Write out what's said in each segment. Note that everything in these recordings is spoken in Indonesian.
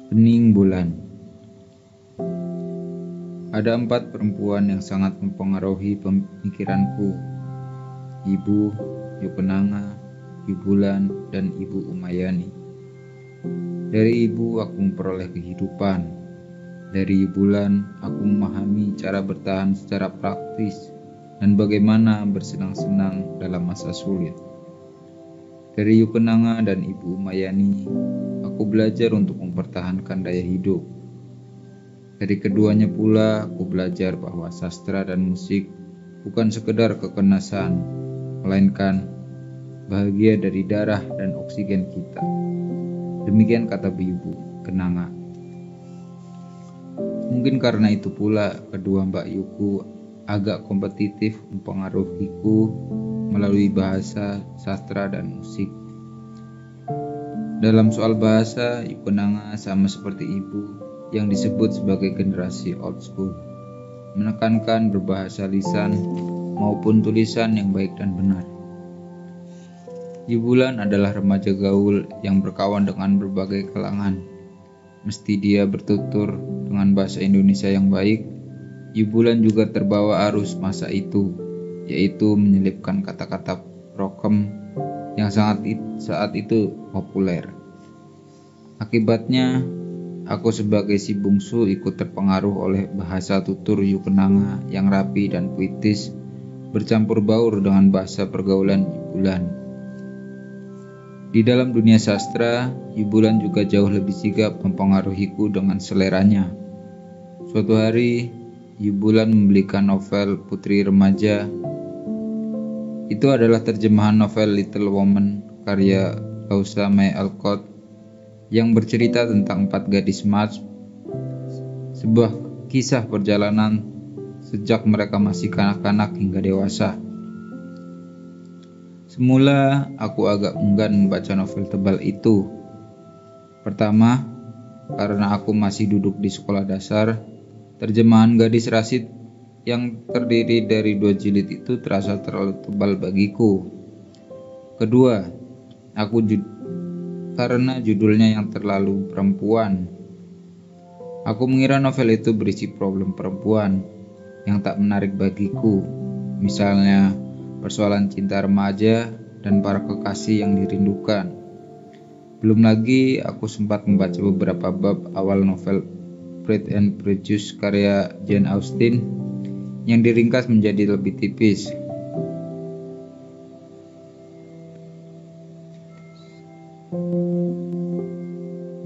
Bening bulan. Ada 4 perempuan yang sangat mempengaruhi pemikiranku. Ibu, Yukenanga, Ibu Bulan, dan Ibu Umayani. Dari ibu aku memperoleh kehidupan. Dari Ibu Bulan aku memahami cara bertahan secara praktis dan bagaimana bersenang-senang dalam masa sulit. Dari Yukenanga dan Ibu Umayani, aku belajar untuk mempertahankan daya hidup. Dari keduanya pula, aku belajar bahwa sastra dan musik bukan sekedar kekanasan, melainkan bahagia dari darah dan oksigen kita. Demikian kata Ibu Kenanga. Mungkin karena itu pula kedua Mbak Yuku agak kompetitif mempengaruhiku melalui bahasa, sastra, dan musik. Dalam soal bahasa, Yukenanga sama seperti ibu yang disebut sebagai generasi old school, menekankan berbahasa lisan maupun tulisan yang baik dan benar. Ibu Bulan adalah remaja gaul yang berkawan dengan berbagai kalangan. Mesti dia bertutur dengan bahasa Indonesia yang baik. Ibu Bulan juga terbawa arus masa itu, yaitu menyelipkan kata-kata prokem yang saat itu populer. Akibatnya, aku sebagai si bungsu ikut terpengaruh oleh bahasa tutur Yukenanga yang rapi dan puitis, bercampur baur dengan bahasa pergaulan Ibu Bulan. Di dalam dunia sastra, Ibu Bulan juga jauh lebih sigap mempengaruhiku dengan seleranya. Suatu hari, Ibu Bulan membelikan novel putri remaja. Itu adalah terjemahan novel Little Woman karya Louisa May Alcott yang bercerita tentang 4 gadis emas, sebuah kisah perjalanan sejak mereka masih kanak-kanak hingga dewasa. Semula aku agak enggan membaca novel tebal itu. Pertama, karena aku masih duduk di sekolah dasar, terjemahan Gadis Rasid yang terdiri dari 2 jilid itu terasa terlalu tebal bagiku. Kedua, karena judulnya yang terlalu perempuan. Aku mengira novel itu berisi problem perempuan yang tak menarik bagiku, misalnya persoalan cinta remaja dan para kekasih yang dirindukan. Belum lagi aku sempat membaca beberapa bab awal novel Pride and Prejudice karya Jane Austen yang diringkas menjadi lebih tipis.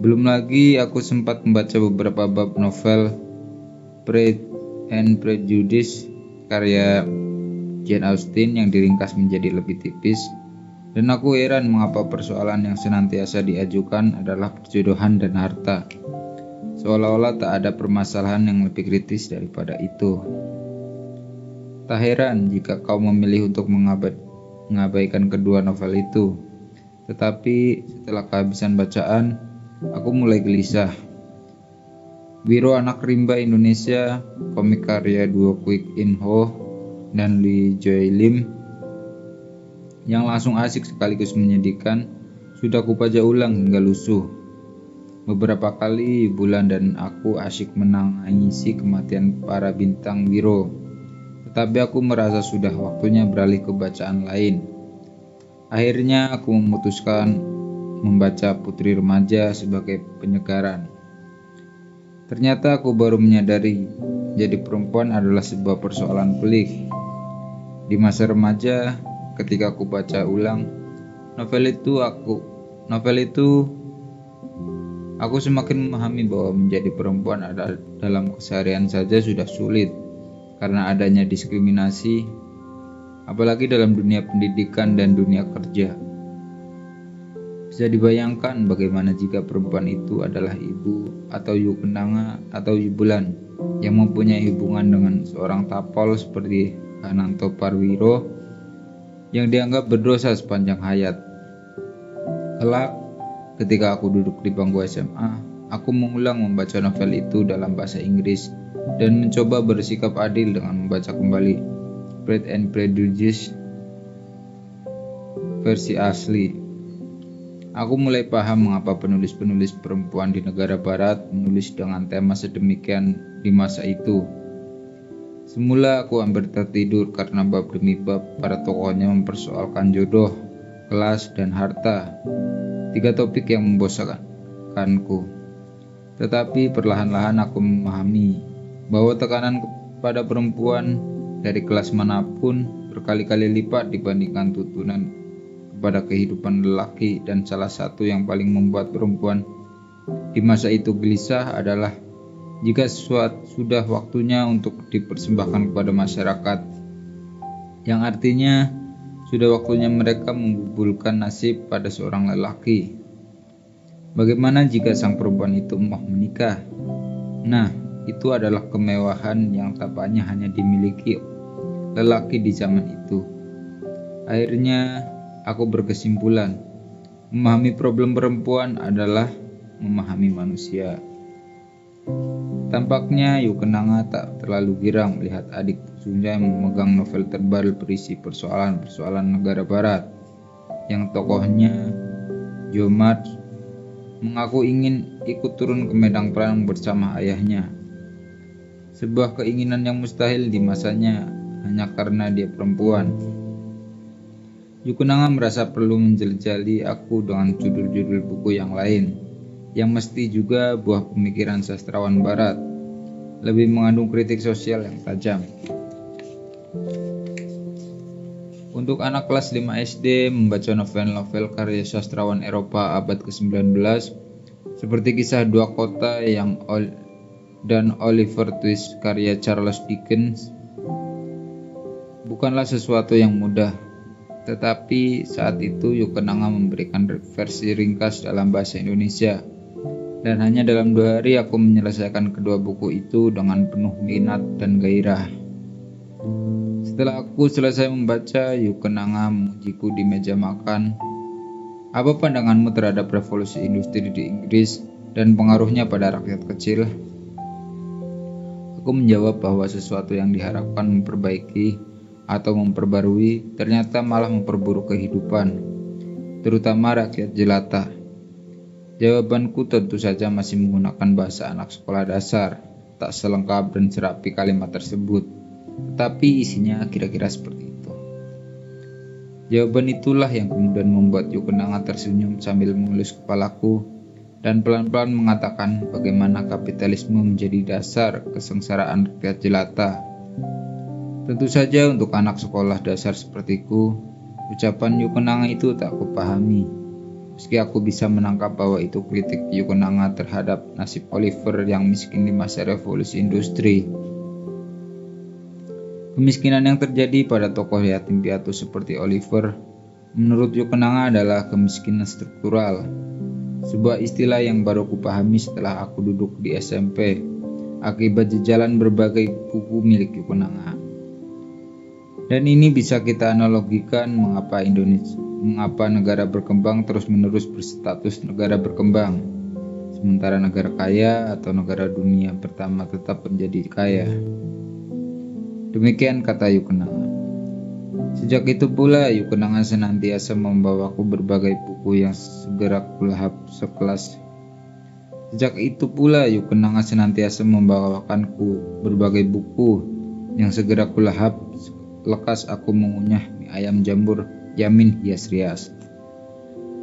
Belum lagi aku sempat membaca beberapa bab novel Pride and Prejudice karya Jane Austen yang diringkas menjadi lebih tipis, dan aku heran mengapa persoalan yang senantiasa diajukan adalah perjodohan dan harta. Seolah-olah tak ada permasalahan yang lebih kritis daripada itu. Tak heran jika kau memilih untuk mengabaikan kedua novel itu. Tetapi setelah kehabisan bacaan, aku mulai gelisah. Wiro Anak Rimba Indonesia, komik karya duo Kwik In Ho dan Lee Joy Lim, yang langsung asik sekaligus menyedihkan, sudah kubaca ulang hingga lusuh. Beberapa kali Bulan dan aku asyik menangisi kematian para bintang Wiro, tetapi aku merasa sudah waktunya beralih ke bacaan lain. Akhirnya aku memutuskan membaca Putri Remaja sebagai penyegaran. Ternyata aku baru menyadari jadi perempuan adalah sebuah persoalan pelik. Di masa remaja, ketika aku baca ulang novel itu, aku semakin memahami bahwa menjadi perempuan adalah dalam keseharian saja sudah sulit karena adanya diskriminasi, apalagi dalam dunia pendidikan dan dunia kerja. Bisa dibayangkan bagaimana jika perempuan itu adalah ibu atau Yukenanga atau Ibu Bulan yang mempunyai hubungan dengan seorang tapol seperti Ananto Parwiro yang dianggap berdosa sepanjang hayat. Kelak, ketika aku duduk di bangku SMA, aku mengulang membaca novel itu dalam bahasa Inggris dan mencoba bersikap adil dengan membaca kembali Pride and Prejudice versi asli. Aku mulai paham mengapa penulis-penulis perempuan di negara barat menulis dengan tema sedemikian di masa itu. Semula aku hampir tertidur karena bab demi bab para tokohnya mempersoalkan jodoh, kelas, dan harta. 3 topik yang membosankanku. Tetapi perlahan-lahan aku memahami bahwa tekanan kepada perempuan dari kelas manapun berkali-kali lipat dibandingkan tuntunan kepada kehidupan lelaki, dan salah satu yang paling membuat perempuan di masa itu gelisah adalah jika sudah waktunya untuk dipersembahkan kepada masyarakat, yang artinya sudah waktunya mereka menggugurkan nasib pada seorang lelaki. Bagaimana jika sang perempuan itu mau menikah? Nah, itu adalah kemewahan yang tampaknya hanya dimiliki lelaki di zaman itu. Akhirnya, aku berkesimpulan, memahami problem perempuan adalah memahami manusia. Tampaknya Yukenanga tak terlalu girang melihat adik bungsunya yang memegang novel terbaru berisi persoalan-persoalan negara barat, yang tokohnya Jomart mengaku ingin ikut turun ke medan perang bersama ayahnya. Sebuah keinginan yang mustahil di masanya hanya karena dia perempuan. Yukenanga merasa perlu menjelajali aku dengan judul-judul buku yang lain, yang mesti juga buah pemikiran sastrawan barat, lebih mengandung kritik sosial yang tajam. Untuk anak kelas 5 SD, membaca novel-novel karya sastrawan Eropa abad ke-19 seperti Kisah Dua Kota dan Oliver Twist karya Charles Dickens bukanlah sesuatu yang mudah. Tetapi saat itu Yukenanga memberikan versi ringkas dalam bahasa Indonesia, dan hanya dalam 2 hari aku menyelesaikan kedua buku itu dengan penuh minat dan gairah. Setelah aku selesai membaca, Yukenanga mengujiku di meja makan. Apa pandanganmu terhadap revolusi industri di Inggris dan pengaruhnya pada rakyat kecil? Aku menjawab bahwa sesuatu yang diharapkan memperbaiki atau memperbarui ternyata malah memperburuk kehidupan, terutama rakyat jelata. Jawabanku tentu saja masih menggunakan bahasa anak sekolah dasar, tak selengkap dan serapi kalimat tersebut, tetapi isinya kira-kira seperti itu. Jawaban itulah yang kemudian membuat Yukenanga tersenyum sambil mengelus kepalaku dan pelan-pelan mengatakan bagaimana kapitalisme menjadi dasar kesengsaraan rakyat jelata. Tentu saja untuk anak sekolah dasar sepertiku, ucapan Yukenanga itu tak kupahami, meski aku bisa menangkap bahwa itu kritik Yukenanga terhadap nasib Oliver yang miskin di masa revolusi industri. Kemiskinan yang terjadi pada tokoh yatim piatu seperti Oliver, menurut Yukenanga adalah kemiskinan struktural, sebuah istilah yang baru kupahami setelah aku duduk di SMP, akibat jajalan berbagai buku milik Yukenanga. Dan ini bisa kita analogikan mengapa negara berkembang terus-menerus berstatus negara berkembang, sementara negara kaya atau negara dunia pertama tetap menjadi kaya. Demikian kata Yukenanga. Sejak itu pula Yukenanga senantiasa membawaku berbagai buku yang segera kulahap sekelas. Sejak itu pula Yukenanga senantiasa membawakanku berbagai buku yang segera kulahap lekas aku mengunyah mie ayam jambur Yamin hias rias.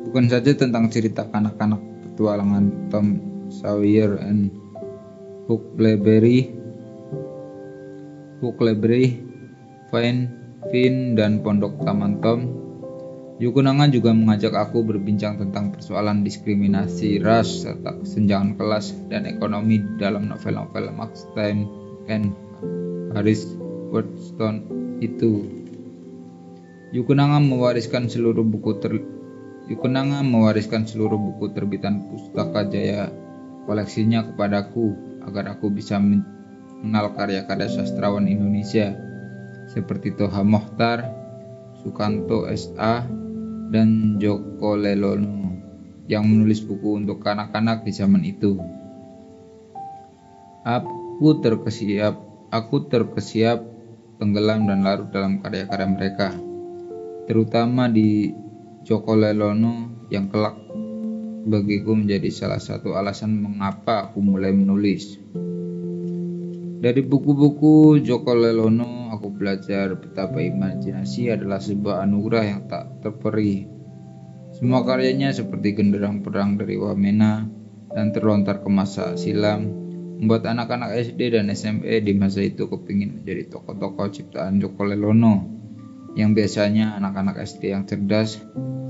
Bukan saja tentang cerita kanak-kanak petualangan Tom Sawyer and Huckleberry, Finn dan Pondok Taman Tom. Yukenanga juga mengajak aku berbincang tentang persoalan diskriminasi ras serta kesenjangan kelas dan ekonomi dalam novel-novel Max Stein dan Harris Woodstone itu. Yukenanga mewariskan seluruh buku terbitan Pustaka Jaya koleksinya kepadaku agar aku bisa mengenal karya-karya sastrawan Indonesia seperti Toha Mochtar, Sukanto S.A. dan Joko Lelono yang menulis buku untuk anak-anak di zaman itu. Aku terkesiap tenggelam dan larut dalam karya-karya mereka, terutama di Joko Lelono yang kelak bagiku menjadi salah satu alasan mengapa aku mulai menulis. Dari buku-buku Joko Lelono, aku belajar betapa imajinasi adalah sebuah anugerah yang tak terperi. Semua karyanya seperti genderang perang dari Wamena dan terlontar ke masa silam, membuat anak-anak SD dan SMP di masa itu kepingin menjadi tokoh-tokoh ciptaan Joko Lelono, yang biasanya anak-anak SD yang cerdas,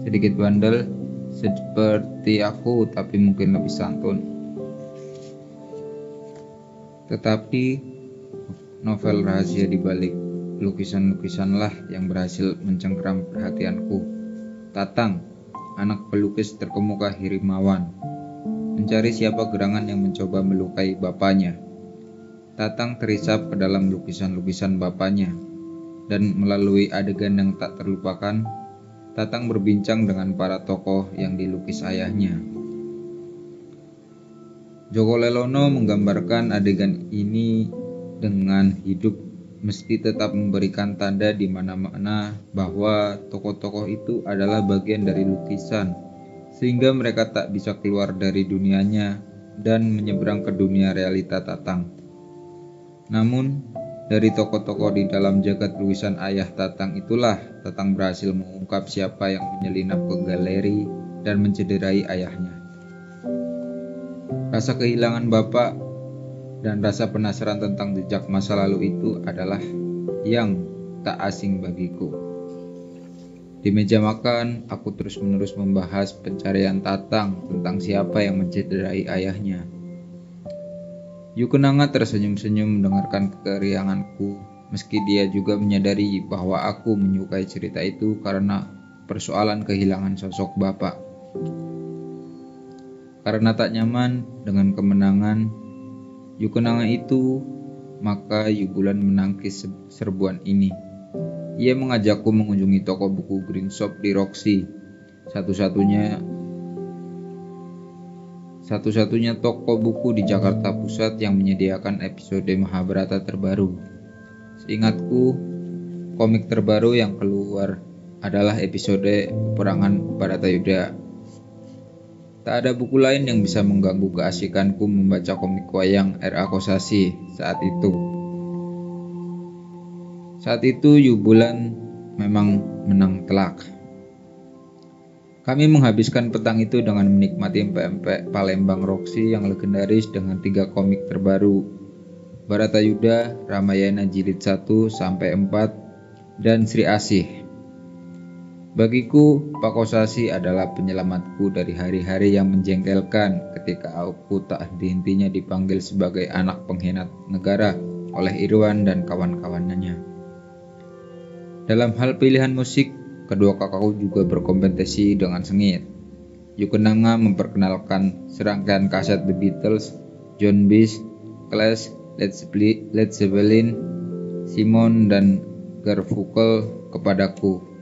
sedikit bandel, seperti aku tapi mungkin lebih santun. Tetapi novel rahasia di balik lukisan-lukisanlah yang berhasil mencengkeram perhatianku. Tatang, anak pelukis terkemuka Hirimawan, mencari siapa gerangan yang mencoba melukai bapaknya. Tatang terisap ke dalam lukisan-lukisan bapaknya, dan melalui adegan yang tak terlupakan, Tatang berbincang dengan para tokoh yang dilukis ayahnya. Joko Lelono menggambarkan adegan ini dengan hidup, meski tetap memberikan tanda di mana-mana bahwa tokoh-tokoh itu adalah bagian dari lukisan, sehingga mereka tak bisa keluar dari dunianya dan menyeberang ke dunia realita Tatang. Namun, dari tokoh-tokoh di dalam jagat lukisan ayah Tatang itulah Tatang berhasil mengungkap siapa yang menyelinap ke galeri dan mencederai ayahnya. Rasa kehilangan bapak dan rasa penasaran tentang jejak masa lalu itu adalah yang tak asing bagiku. Di meja makan, aku terus-menerus membahas pencarian Tatang tentang siapa yang mencederai ayahnya. Yukenanga tersenyum-senyum mendengarkan kerianganku, meski dia juga menyadari bahwa aku menyukai cerita itu karena persoalan kehilangan sosok bapak. Karena tak nyaman dengan kemenangan Yukenanga itu, maka Yubulan menangkis serbuan ini. Ia mengajakku mengunjungi toko buku Green Shop di Roxy, satu-satunya toko buku di Jakarta Pusat yang menyediakan episode Mahabharata terbaru. Seingatku, komik terbaru yang keluar adalah episode Peperangan Bharatayuddha. Tak ada buku lain yang bisa mengganggu keasikanku membaca komik wayang R.A. Kosasih saat itu. Saat itu Yubulan memang menang telak. Kami menghabiskan petang itu dengan menikmati pempek Palembang Roxy yang legendaris dengan 3 komik terbaru, Bharatayuddha, Ramayana Jilid 1-4, dan Sri Asih. Bagiku, Pak Kosasih adalah penyelamatku dari hari-hari yang menjengkelkan ketika aku tak henti-hentinya dipanggil sebagai anak pengkhianat negara oleh Irwan dan kawan-kawannya. Dalam hal pilihan musik, kedua kakakku juga berkompetisi dengan sengit. Yukenanga memperkenalkan serangkaian kaset The Beatles, John Beach, Clash, Led Zeppelin, Simon, dan Garfunkel kepadaku.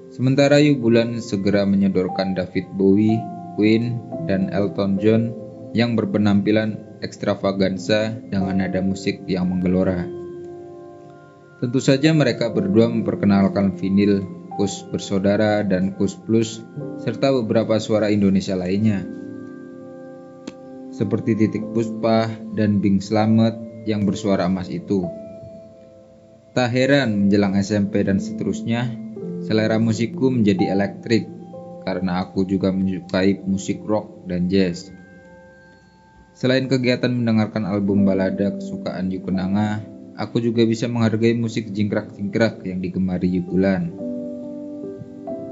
Sementara Yubulan segera menyodorkan David Bowie, Queen, dan Elton John yang berpenampilan ekstravaganza dengan nada musik yang menggelora. Tentu saja mereka berdua memperkenalkan vinil, Kus Bersaudara, dan Kus Plus, serta beberapa suara Indonesia lainnya, seperti Titik Puspa dan Bing Slamet yang bersuara emas itu. Tak heran menjelang SMP dan seterusnya, selera musikku menjadi elektrik karena aku juga menyukai musik rock dan jazz. Selain kegiatan mendengarkan album balada kesukaan Yukenanga, aku juga bisa menghargai musik jingkrak-jingkrak yang digemari Yubulan.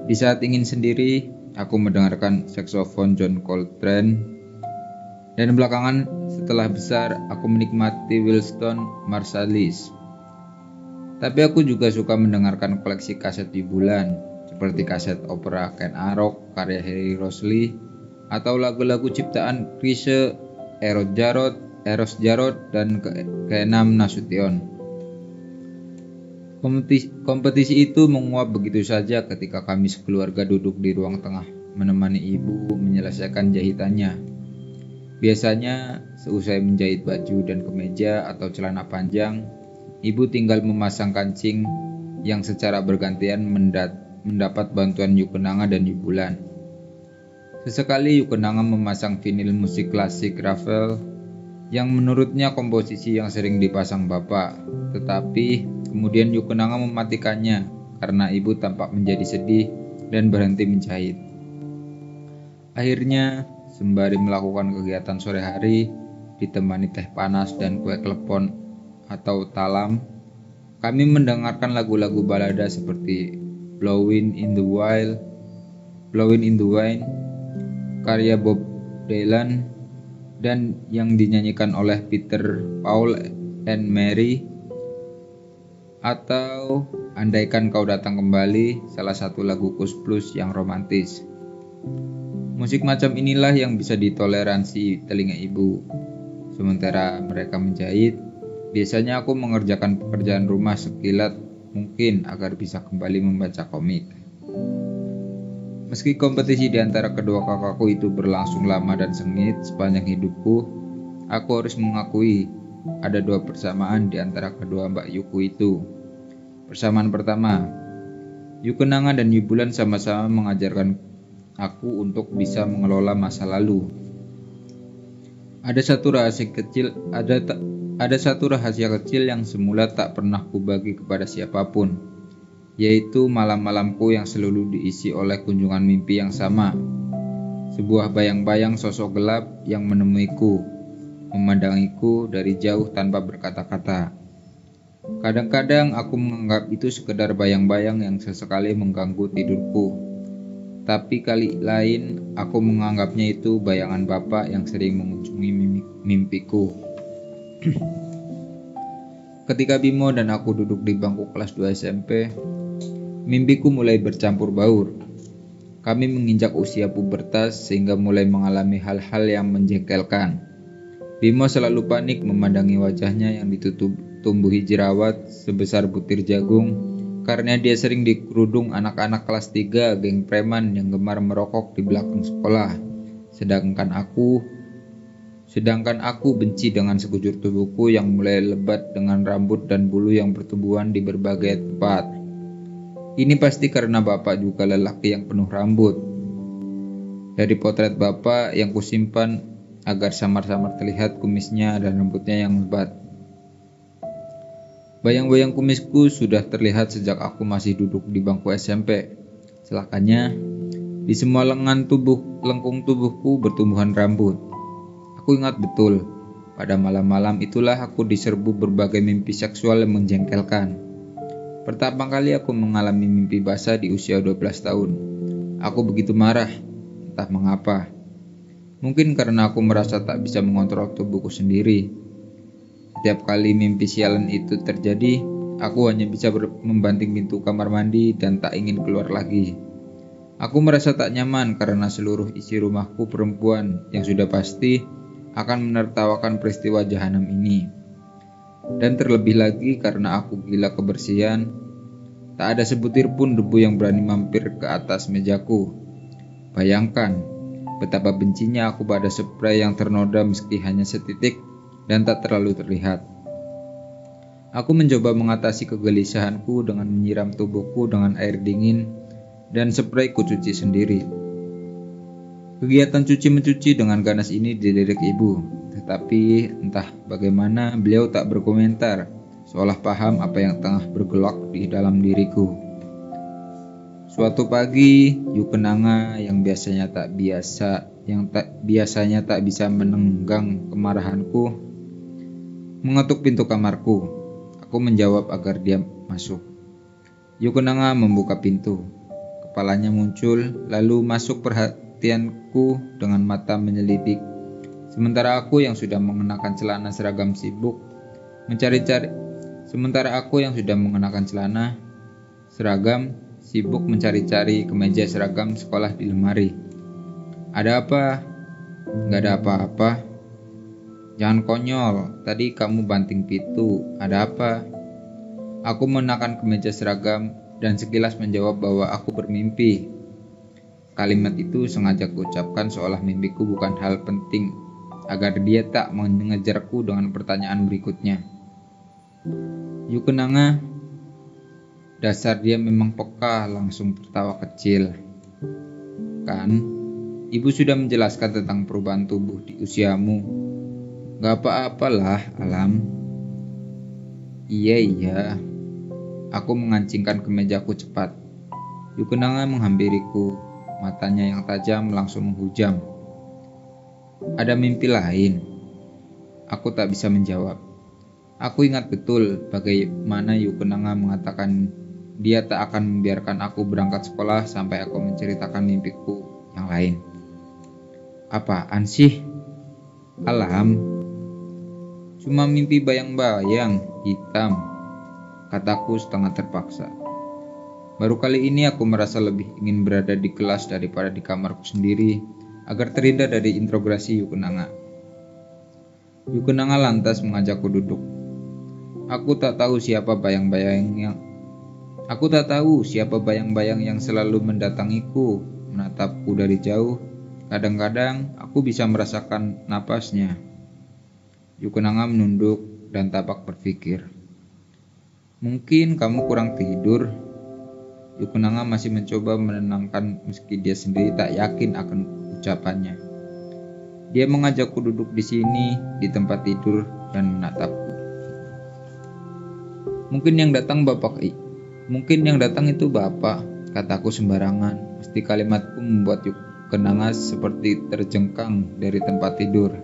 Di saat ingin sendiri, aku mendengarkan saksofon John Coltrane, dan belakangan setelah besar aku menikmati Wellington Marsalis. Tapi aku juga suka mendengarkan koleksi kaset Yubulan, seperti kaset opera Ken Arok karya Harry Rosley, atau lagu-lagu ciptaan Chrisye, Eros Jarot, dan Keenam Nasution. Kompetisi itu menguap begitu saja ketika kami sekeluarga duduk di ruang tengah menemani ibu menyelesaikan jahitannya. Biasanya seusai menjahit baju dan kemeja atau celana panjang, ibu tinggal memasang kancing yang secara bergantian mendapat bantuan Yukenanga dan Yubulan. Sesekali Yukenanga memasang vinil musik klasik Ravel yang menurutnya komposisi yang sering dipasang bapak. Tetapi kemudian Yukenanga mematikannya karena ibu tampak menjadi sedih dan berhenti menjahit. Akhirnya, sembari melakukan kegiatan sore hari, ditemani teh panas dan kue klepon atau talam, kami mendengarkan lagu-lagu balada seperti Blowin' in the Wind, karya Bob Dylan, dan yang dinyanyikan oleh Peter, Paul and Mary, atau Andaikan Kau Datang Kembali, salah satu lagu Koes Plus yang romantis. Musik macam inilah yang bisa ditoleransi telinga ibu. Sementara mereka menjahit, biasanya aku mengerjakan pekerjaan rumah sekilat mungkin agar bisa kembali membaca komik. Meski kompetisi di antara kedua kakakku itu berlangsung lama dan sengit sepanjang hidupku, aku harus mengakui ada dua persamaan di antara kedua Mbak Yuku itu. Persamaan pertama, Yukenanga dan Yubulan sama-sama mengajarkan aku untuk bisa mengelola masa lalu. Ada satu rahasia kecil yang semula tak pernah kubagi kepada siapapun, yaitu malam-malamku yang selalu diisi oleh kunjungan mimpi yang sama. Sebuah bayang-bayang sosok gelap yang menemuiku, memandangiku dari jauh tanpa berkata-kata. Kadang-kadang aku menganggap itu sekedar bayang-bayang yang sesekali mengganggu tidurku. Tapi kali lain aku menganggapnya itu bayangan bapak yang sering mengunjungi mimpiku. Ketika Bimo dan aku duduk di bangku kelas 2 SMP, mimpiku mulai bercampur baur. Kami menginjak usia pubertas sehingga mulai mengalami hal-hal yang menjengkelkan. Bimo selalu panik memandangi wajahnya yang ditumbuhi jerawat sebesar butir jagung, karena dia sering dikerudung anak-anak kelas 3 geng preman yang gemar merokok di belakang sekolah. Sedangkan aku benci dengan sekujur tubuhku yang mulai lebat dengan rambut dan bulu yang bertumbuhan di berbagai tempat. Ini pasti karena bapak juga lelaki yang penuh rambut. Dari potret bapak yang kusimpan agar samar-samar terlihat kumisnya dan rambutnya yang lebat. Bayang-bayang kumisku sudah terlihat sejak aku masih duduk di bangku SMP. Celakanya, di semua lengkung tubuhku bertumbuhan rambut. Aku ingat betul, pada malam-malam itulah aku diserbu berbagai mimpi seksual yang menjengkelkan. Pertama kali aku mengalami mimpi basah di usia 12 tahun. Aku begitu marah, entah mengapa. Mungkin karena aku merasa tak bisa mengontrol tubuhku sendiri. Setiap kali mimpi sialan itu terjadi, aku hanya bisa membanting pintu kamar mandi dan tak ingin keluar lagi. Aku merasa tak nyaman karena seluruh isi rumahku perempuan yang sudah pasti akan menertawakan peristiwa jahanam ini. Dan terlebih lagi karena aku gila kebersihan, tak ada sebutir pun debu yang berani mampir ke atas mejaku. Bayangkan betapa bencinya aku pada spray yang ternoda meski hanya setitik dan tak terlalu terlihat. Aku mencoba mengatasi kegelisahanku dengan menyiram tubuhku dengan air dingin dan spray kucuci sendiri. Kegiatan cuci-mencuci dengan ganas ini dilirik ibu, tetapi entah bagaimana beliau tak berkomentar, seolah paham apa yang tengah bergelak di dalam diriku. Suatu pagi, Yukenanga yang biasanya tak bisa menenggang kemarahanku, mengetuk pintu kamarku. Aku menjawab agar dia masuk. Yukenanga membuka pintu. Kepalanya muncul, lalu masuk perhatianku dengan mata menyelidik. Sementara aku yang sudah mengenakan celana seragam sibuk mencari-cari kemeja seragam sekolah di lemari. Ada apa? Gak ada apa-apa. Jangan konyol, tadi kamu banting pintu, ada apa? Aku mengenakan kemeja seragam dan sekilas menjawab bahwa aku bermimpi. Kalimat itu sengaja kuucapkan seolah mimpiku bukan hal penting, agar dia tak mengejarku dengan pertanyaan berikutnya. Yukenanga, dasar dia memang peka, langsung tertawa kecil. Kan, Ibu sudah menjelaskan tentang perubahan tubuh di usiamu. Gak apa-apalah, Alam. Iya. Aku mengancingkan kemejaku cepat. Yukenanga menghampiriku. Matanya yang tajam langsung menghujam. Ada mimpi lain. Aku tak bisa menjawab. Aku ingat betul bagaimana Yukenanga mengatakan dia tak akan membiarkan aku berangkat sekolah sampai aku menceritakan mimpiku yang lain. Apaan sih? Alam. Cuma mimpi bayang-bayang hitam, kataku setengah terpaksa. Baru kali ini aku merasa lebih ingin berada di kelas daripada di kamarku sendiri agar terhindar dari interogasi Yukenanga. Yukenanga lantas mengajakku duduk. Aku tak tahu siapa bayang-bayang yang selalu mendatangiku, menatapku dari jauh. Kadang-kadang aku bisa merasakan napasnya. Yukenanga menunduk dan tampak berpikir. Mungkin kamu kurang tidur. Yukenanga masih mencoba menenangkan meski dia sendiri tak yakin akan ucapannya. Dia mengajakku duduk di sini di tempat tidur dan menatapku. Mungkin yang datang itu Bapak, kataku sembarangan. Mesti kalimatku membuat Yukenanga seperti terjengkang dari tempat tidur.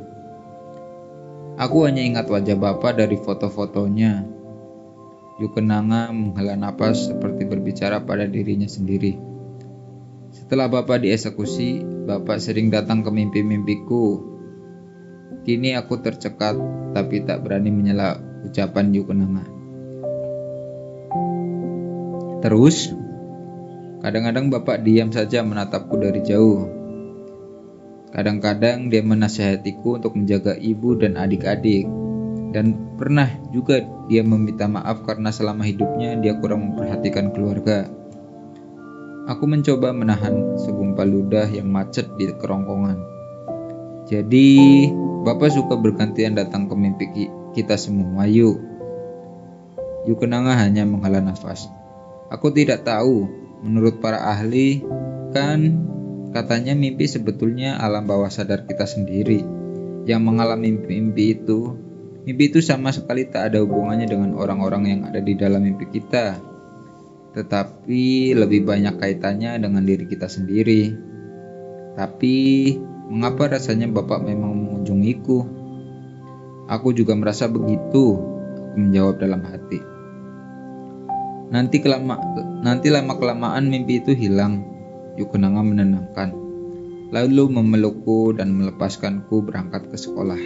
Aku hanya ingat wajah Bapak dari foto-fotonya. Yukenanga menghela napas seperti berbicara pada dirinya sendiri. Setelah Bapak dieksekusi, Bapak sering datang ke mimpi-mimpiku. Kini aku tercekat tapi tak berani menyela ucapan Yukenanga. Terus, kadang-kadang Bapak diam saja menatapku dari jauh. Kadang-kadang dia menasihatiku untuk menjaga ibu dan adik-adik. Dan pernah juga dia meminta maaf karena selama hidupnya dia kurang memperhatikan keluarga. Aku mencoba menahan segumpal ludah yang macet di kerongkongan. Jadi, Bapak suka bergantian datang ke mimpi kita semua, yuk. Yukenanga hanya menghela nafas. Aku tidak tahu, menurut para ahli, katanya mimpi sebetulnya alam bawah sadar kita sendiri yang mengalami mimpi itu. Mimpi itu sama sekali tak ada hubungannya dengan orang-orang yang ada di dalam mimpi kita, tetapi lebih banyak kaitannya dengan diri kita sendiri. Tapi, mengapa rasanya Bapak memang mengunjungiku? Aku juga merasa begitu, aku menjawab dalam hati. Nanti lama-kelamaan mimpi itu hilang, Yukenanga menenangkan. Lalu memelukku dan melepaskanku berangkat ke sekolah.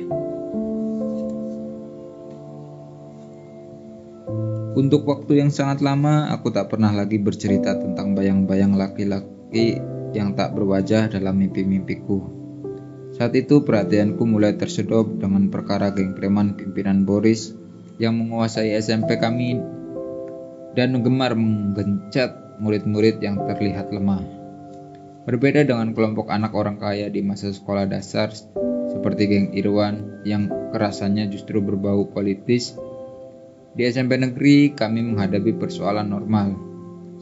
Untuk waktu yang sangat lama, aku tak pernah lagi bercerita tentang bayang-bayang laki-laki yang tak berwajah dalam mimpi-mimpiku. Saat itu perhatianku mulai tersedot dengan perkara geng preman pimpinan Boris yang menguasai SMP kami dan gemar menggencet murid-murid yang terlihat lemah. Berbeda dengan kelompok anak orang kaya di masa sekolah dasar seperti geng Irwan yang kerasannya justru berbau politis, di SMP negeri kami menghadapi persoalan normal.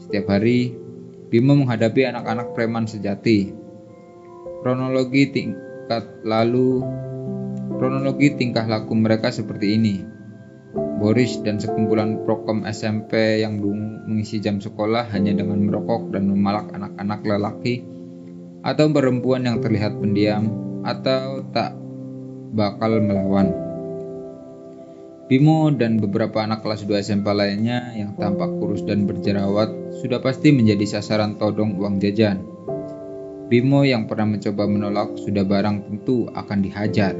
Setiap hari, Bimo menghadapi anak-anak preman sejati. Kronologi tingkah laku mereka seperti ini. Boris dan sekumpulan prokom SMP yang dulu mengisi jam sekolah hanya dengan merokok dan memalak anak-anak lelaki atau perempuan yang terlihat pendiam atau tak bakal melawan. Bimo dan beberapa anak kelas 2 SMP lainnya yang tampak kurus dan berjerawat sudah pasti menjadi sasaran todong uang jajan. Bimo yang pernah mencoba menolak sudah barang tentu akan dihajar.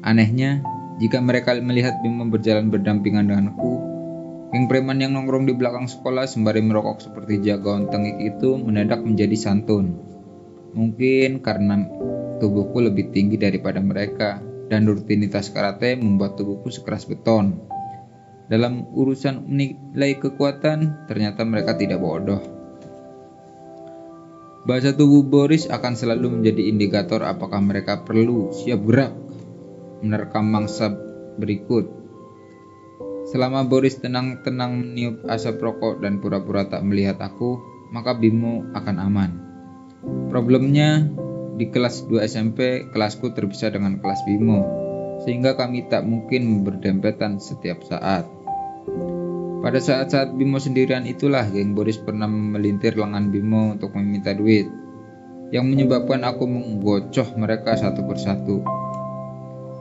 Anehnya, jika mereka melihat Bimo berjalan berdampingan denganku, geng preman yang nongkrong di belakang sekolah sembari merokok seperti jagoan tengik itu mendadak menjadi santun. Mungkin karena tubuhku lebih tinggi daripada mereka dan rutinitas karate membuat tubuhku sekeras beton. Dalam urusan menilai kekuatan, ternyata mereka tidak bodoh. Bahasa tubuh Boris akan selalu menjadi indikator apakah mereka perlu siap gerak menerkam mangsa berikut. Selama Boris tenang-tenang meniup asap rokok dan pura-pura tak melihat aku, maka Bimo akan aman. Problemnya, di kelas 2 SMP, kelasku terpisah dengan kelas Bimo, sehingga kami tak mungkin berdempetan setiap saat. Pada saat-saat Bimo sendirian itulah geng Boris pernah melintir lengan Bimo untuk meminta duit, yang menyebabkan aku menggocoh mereka satu persatu.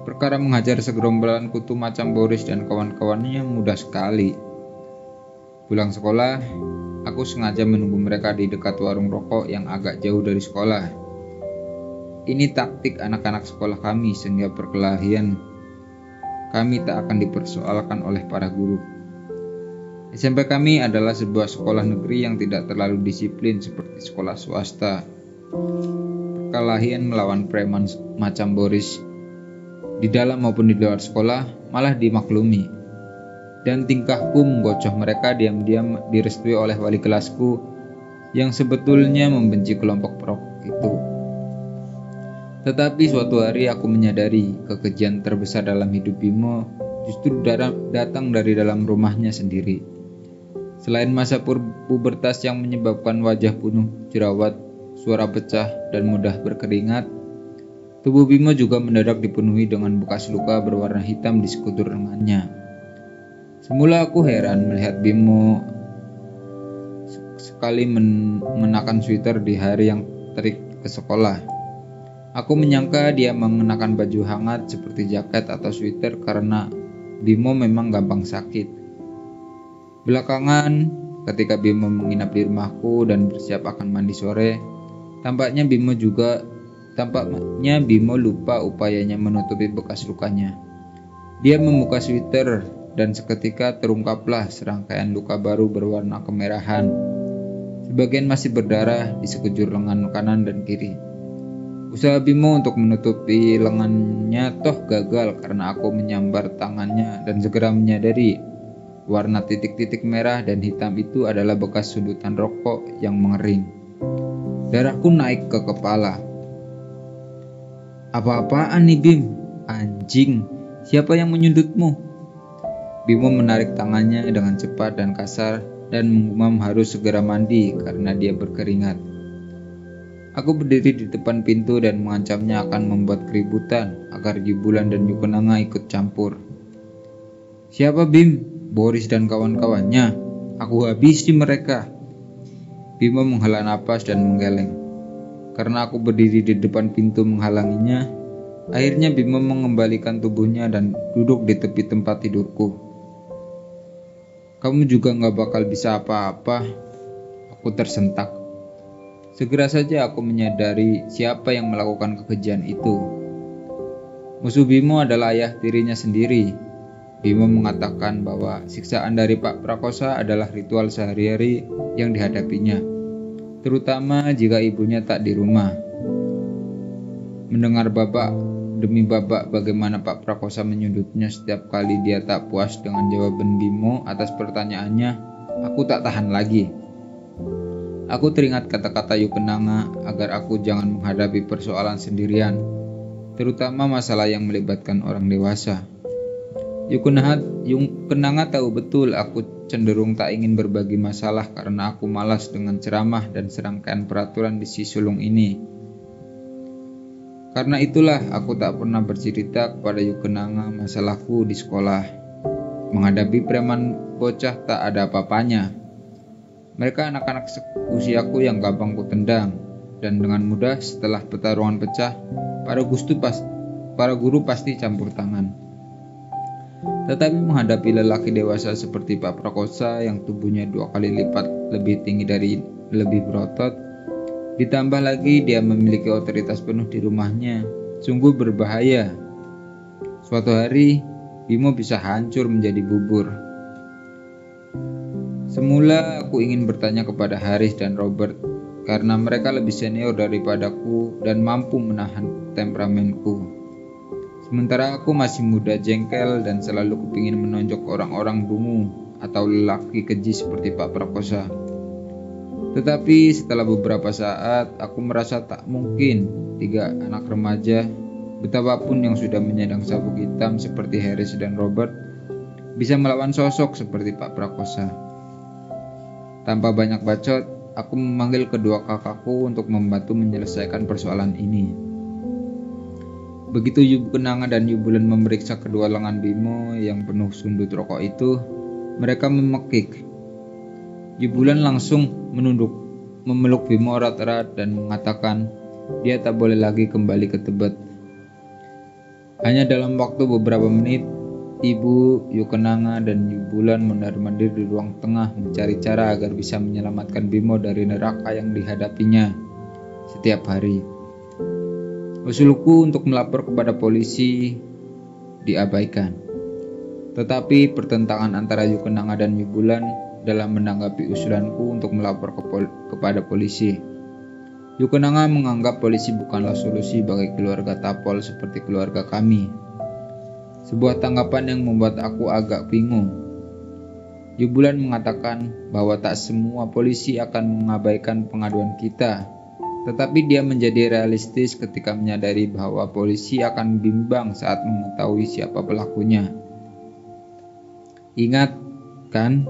Perkara menghajar segerombolan kutu macam Boris dan kawan-kawannya mudah sekali. Pulang sekolah, aku sengaja menunggu mereka di dekat warung rokok yang agak jauh dari sekolah. Ini taktik anak-anak sekolah kami sehingga perkelahian kami tak akan dipersoalkan oleh para guru. SMP kami adalah sebuah sekolah negeri yang tidak terlalu disiplin seperti sekolah swasta. Perkelahian melawan preman macam Boris di dalam maupun di luar sekolah malah dimaklumi. Dan tingkahku menggocoh mereka diam-diam direstui oleh wali kelasku yang sebetulnya membenci kelompok perokok itu. Tetapi suatu hari aku menyadari kekejian terbesar dalam hidup Bimo justru datang dari dalam rumahnya sendiri. Selain masa pubertas yang menyebabkan wajah penuh jerawat, suara pecah, dan mudah berkeringat, tubuh Bimo juga mendadak dipenuhi dengan bekas luka berwarna hitam di sekujur lengannya. Semula aku heran melihat Bimo sekali mengenakan sweater di hari yang terik ke sekolah. Aku menyangka dia mengenakan baju hangat seperti jaket atau sweater karena Bimo memang gampang sakit. Belakangan, ketika Bimo menginap di rumahku dan bersiap akan mandi sore, tampaknya Bimo lupa upayanya menutupi bekas lukanya. Dia membuka sweater dan seketika terungkaplah serangkaian luka baru berwarna kemerahan. Sebagian masih berdarah di sekujur lengan kanan dan kiri. Usaha Bimo untuk menutupi lengannya toh gagal karena aku menyambar tangannya dan segera menyadari warna titik-titik merah dan hitam itu adalah bekas sudutan rokok yang mengering. Darahku naik ke kepala. Apa-apaan nih Bim? Anjing, siapa yang menyundutmu? Bimo menarik tangannya dengan cepat dan kasar dan menggumam harus segera mandi karena dia berkeringat. Aku berdiri di depan pintu dan mengancamnya akan membuat keributan agar Jibulan dan Yukenanga ikut campur. Siapa Bim? Boris dan kawan-kawannya. Aku habisi mereka. Bimo menghela napas dan menggeleng. Karena aku berdiri di depan pintu menghalanginya, akhirnya Bimo mengembalikan tubuhnya dan duduk di tepi tempat tidurku. Kamu juga gak bakal bisa apa-apa. Aku tersentak. Segera saja aku menyadari siapa yang melakukan kekejian itu. Musuh Bimo adalah ayah tirinya sendiri. Bimo mengatakan bahwa siksaan dari Pak Prakosa adalah ritual sehari-hari yang dihadapinya, terutama jika ibunya tak di rumah. Mendengar babak demi babak bagaimana Pak Prakosa menyudutnya setiap kali dia tak puas dengan jawaban Bimo atas pertanyaannya, aku tak tahan lagi. Aku teringat kata-kata Yukenanga agar aku jangan menghadapi persoalan sendirian, terutama masalah yang melibatkan orang dewasa. Yukenanga tahu betul aku cenderung tak ingin berbagi masalah karena aku malas dengan ceramah dan serangkaian peraturan di si sulung ini. Karena itulah aku tak pernah bercerita kepada Yukenanga masalahku di sekolah. Menghadapi preman bocah tak ada apa-apanya. Mereka anak-anak usiaku yang gampang kutendang, dan dengan mudah setelah pertarungan pecah, para guru pasti campur tangan. Tetapi menghadapi lelaki dewasa seperti Pak Prakosa yang tubuhnya 2 kali lipat lebih tinggi dari lebih berotot, ditambah lagi dia memiliki otoritas penuh di rumahnya, sungguh berbahaya. Suatu hari, Bimo bisa hancur menjadi bubur. Semula aku ingin bertanya kepada Haris dan Robert karena mereka lebih senior daripadaku dan mampu menahan temperamenku. Sementara aku masih muda, jengkel, dan selalu kepingin menonjok orang-orang dungu atau lelaki keji seperti Pak Prakosa. Tetapi setelah beberapa saat, aku merasa tak mungkin 3 anak remaja, betapapun yang sudah menyandang sabuk hitam seperti Harris dan Robert, bisa melawan sosok seperti Pak Prakosa. Tanpa banyak bacot, aku memanggil kedua kakakku untuk membantu menyelesaikan persoalan ini. Begitu Yu Kenanga dan Yu Bulan memeriksa kedua lengan Bimo yang penuh sundut rokok itu, mereka memekik. Yu Bulan langsung memeluk Bimo erat-erat dan mengatakan dia tak boleh lagi kembali ke Tebet. Hanya dalam waktu beberapa menit, Ibu, Yu Kenanga, dan Yu Bulan mondar-mandir di ruang tengah mencari cara agar bisa menyelamatkan Bimo dari neraka yang dihadapinya setiap hari. Usulku untuk melapor kepada polisi diabaikan. Tetapi pertentangan antara Yu Kenanga dan Yu Bulan dalam menanggapi usulanku untuk melapor kepada polisi. Yu Kenanga menganggap polisi bukanlah solusi bagi keluarga Tapol seperti keluarga kami. Sebuah tanggapan yang membuat aku agak bingung. Yu Bulan mengatakan bahwa tak semua polisi akan mengabaikan pengaduan kita. Tetapi dia menjadi realistis ketika menyadari bahwa polisi akan bimbang saat mengetahui siapa pelakunya. Ingat kan,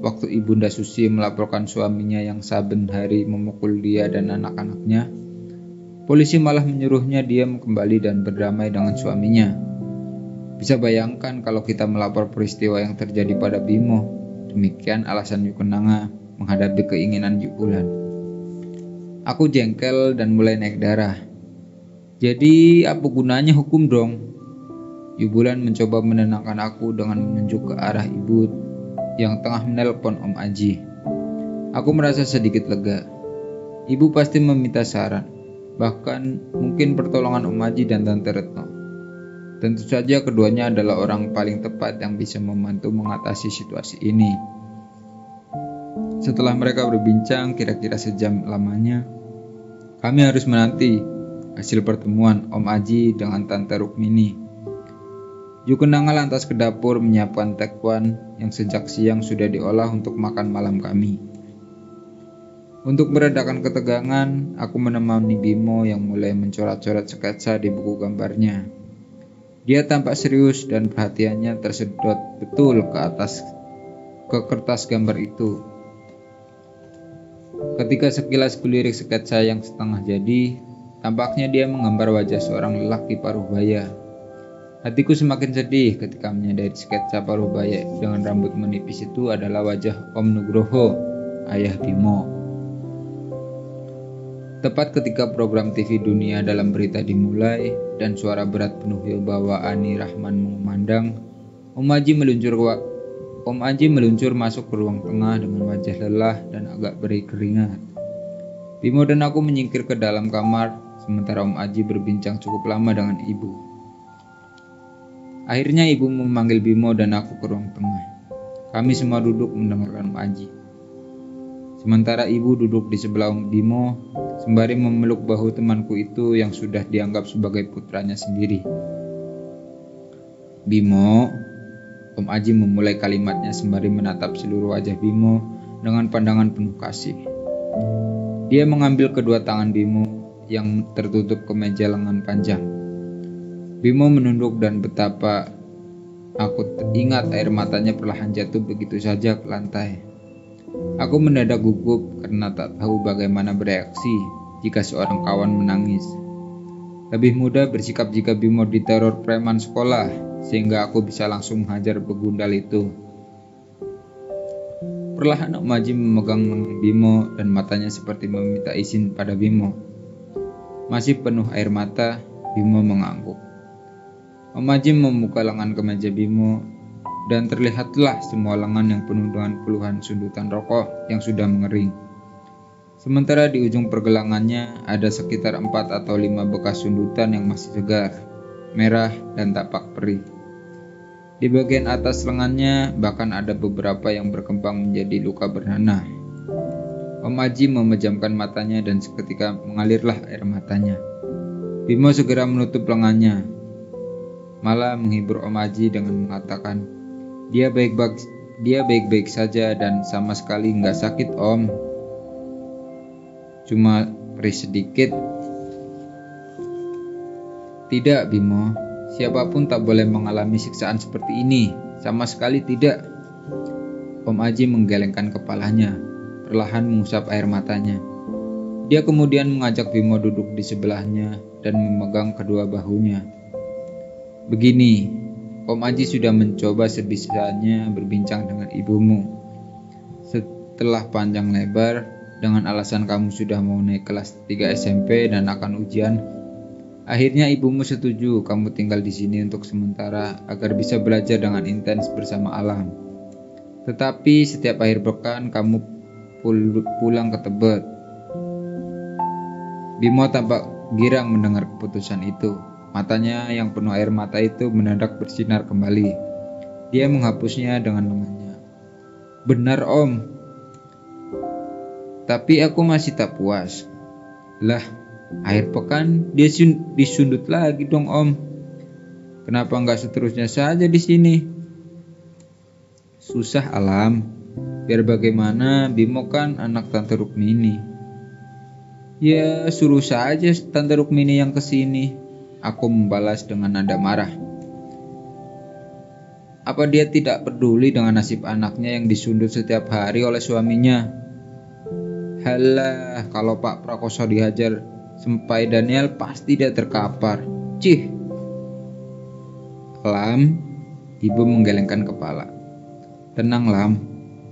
waktu Ibunda Susi melaporkan suaminya yang saben hari memukul dia dan anak-anaknya, polisi malah menyuruhnya diam kembali dan berdamai dengan suaminya. Bisa bayangkan kalau kita melapor peristiwa yang terjadi pada Bimo. Demikian alasan Yu Kenanga menghadapi keinginan Yu Bulan. Aku jengkel dan mulai naik darah. Jadi apa gunanya hukum dong? Yu Bulan mencoba menenangkan aku dengan menunjuk ke arah ibu yang tengah menelpon Om Aji. Aku merasa sedikit lega. Ibu pasti meminta saran, bahkan mungkin pertolongan Om Aji dan Tante Retno. Tentu saja keduanya adalah orang paling tepat yang bisa membantu mengatasi situasi ini. Setelah mereka berbincang kira-kira sejam lamanya, kami harus menanti hasil pertemuan Om Aji dengan Tante Rukmini. Yu Kenanga lantas ke dapur menyiapkan tekwan yang sejak siang sudah diolah untuk makan malam kami. Untuk meredakan ketegangan, aku menemani Bimo yang mulai mencoret-coret sketsa di buku gambarnya. Dia tampak serius dan perhatiannya tersedot betul ke kertas gambar itu. Ketika sekilas kulirik sketsa yang setengah jadi, tampaknya dia menggambar wajah seorang lelaki paruh baya. Hatiku semakin sedih ketika menyadari sketsa paruh baya dengan rambut menipis itu adalah wajah Om Nugroho, ayah Bimo. Tepat ketika program TV Dunia Dalam Berita dimulai dan suara berat penuh wibawa Ani Rahman mengumandang, Om Aji meluncur masuk ke ruang tengah dengan wajah lelah dan agak berkeringat. Bimo dan aku menyingkir ke dalam kamar, sementara Om Aji berbincang cukup lama dengan ibu. Akhirnya ibu memanggil Bimo dan aku ke ruang tengah. Kami semua duduk mendengarkan Om Aji. Sementara ibu duduk di sebelah Om Bimo, sembari memeluk bahu temanku itu yang sudah dianggap sebagai putranya sendiri. Bimo, Om Aji memulai kalimatnya sembari menatap seluruh wajah Bimo dengan pandangan penuh kasih. Dia mengambil kedua tangan Bimo yang tertutup kemeja lengan panjang. Bimo menunduk dan betapa aku ingat air matanya perlahan jatuh begitu saja ke lantai. Aku mendadak gugup karena tak tahu bagaimana bereaksi jika seorang kawan menangis. Lebih mudah bersikap jika Bimo diteror preman sekolah, sehingga aku bisa langsung menghajar begundal itu. Perlahan Om Aji memegang lengan Bimo dan matanya seperti meminta izin pada Bimo. Masih penuh air mata, Bimo mengangguk. Om Aji membuka lengan kemeja Bimo dan terlihatlah semua lengan yang penuh dengan puluhan sundutan rokok yang sudah mengering. Sementara di ujung pergelangannya ada sekitar 4 atau 5 bekas sundutan yang masih segar, merah dan tampak perih. Di bagian atas lengannya bahkan ada beberapa yang berkembang menjadi luka bernanah. Om Aji memejamkan matanya dan seketika mengalirlah air matanya. Bimo segera menutup lengannya, malah menghibur Om Aji dengan mengatakan, dia baik-baik saja dan sama sekali nggak sakit Om. Cuma perih sedikit. Tidak Bimo, siapapun tak boleh mengalami siksaan seperti ini, sama sekali tidak. Om Aji menggelengkan kepalanya. perlahan mengusap air matanya. Dia kemudian mengajak Bimo duduk di sebelahnya dan memegang kedua bahunya. Begini, Om Aji sudah mencoba sebisanya berbincang dengan ibumu. Setelah panjang lebar, dengan alasan kamu sudah mau naik kelas 3 SMP dan akan ujian, akhirnya ibumu setuju kamu tinggal di sini untuk sementara agar bisa belajar dengan intens bersama alam. Tetapi setiap akhir pekan kamu pulang ke Tebet. Bimo tampak girang mendengar keputusan itu. Matanya yang penuh air mata itu mendadak bersinar kembali. Dia menghapusnya dengan lengannya. Benar Om. Tapi aku masih tak puas. Lah, akhir pekan dia disundut lagi dong Om. Kenapa nggak seterusnya saja di sini? Susah Alam. Biar bagaimana Bimo kan anak Tante Rukmini. Ya suruh saja Tante Rukmini yang kesini. Aku membalas dengan nada marah. Apa dia tidak peduli dengan nasib anaknya yang disundut setiap hari oleh suaminya? Halah, kalau Pak Prakoso dihajar Sempai Daniel pasti dia terkapar. Cih. Lam, ibu menggelengkan kepala. Tenang Lam,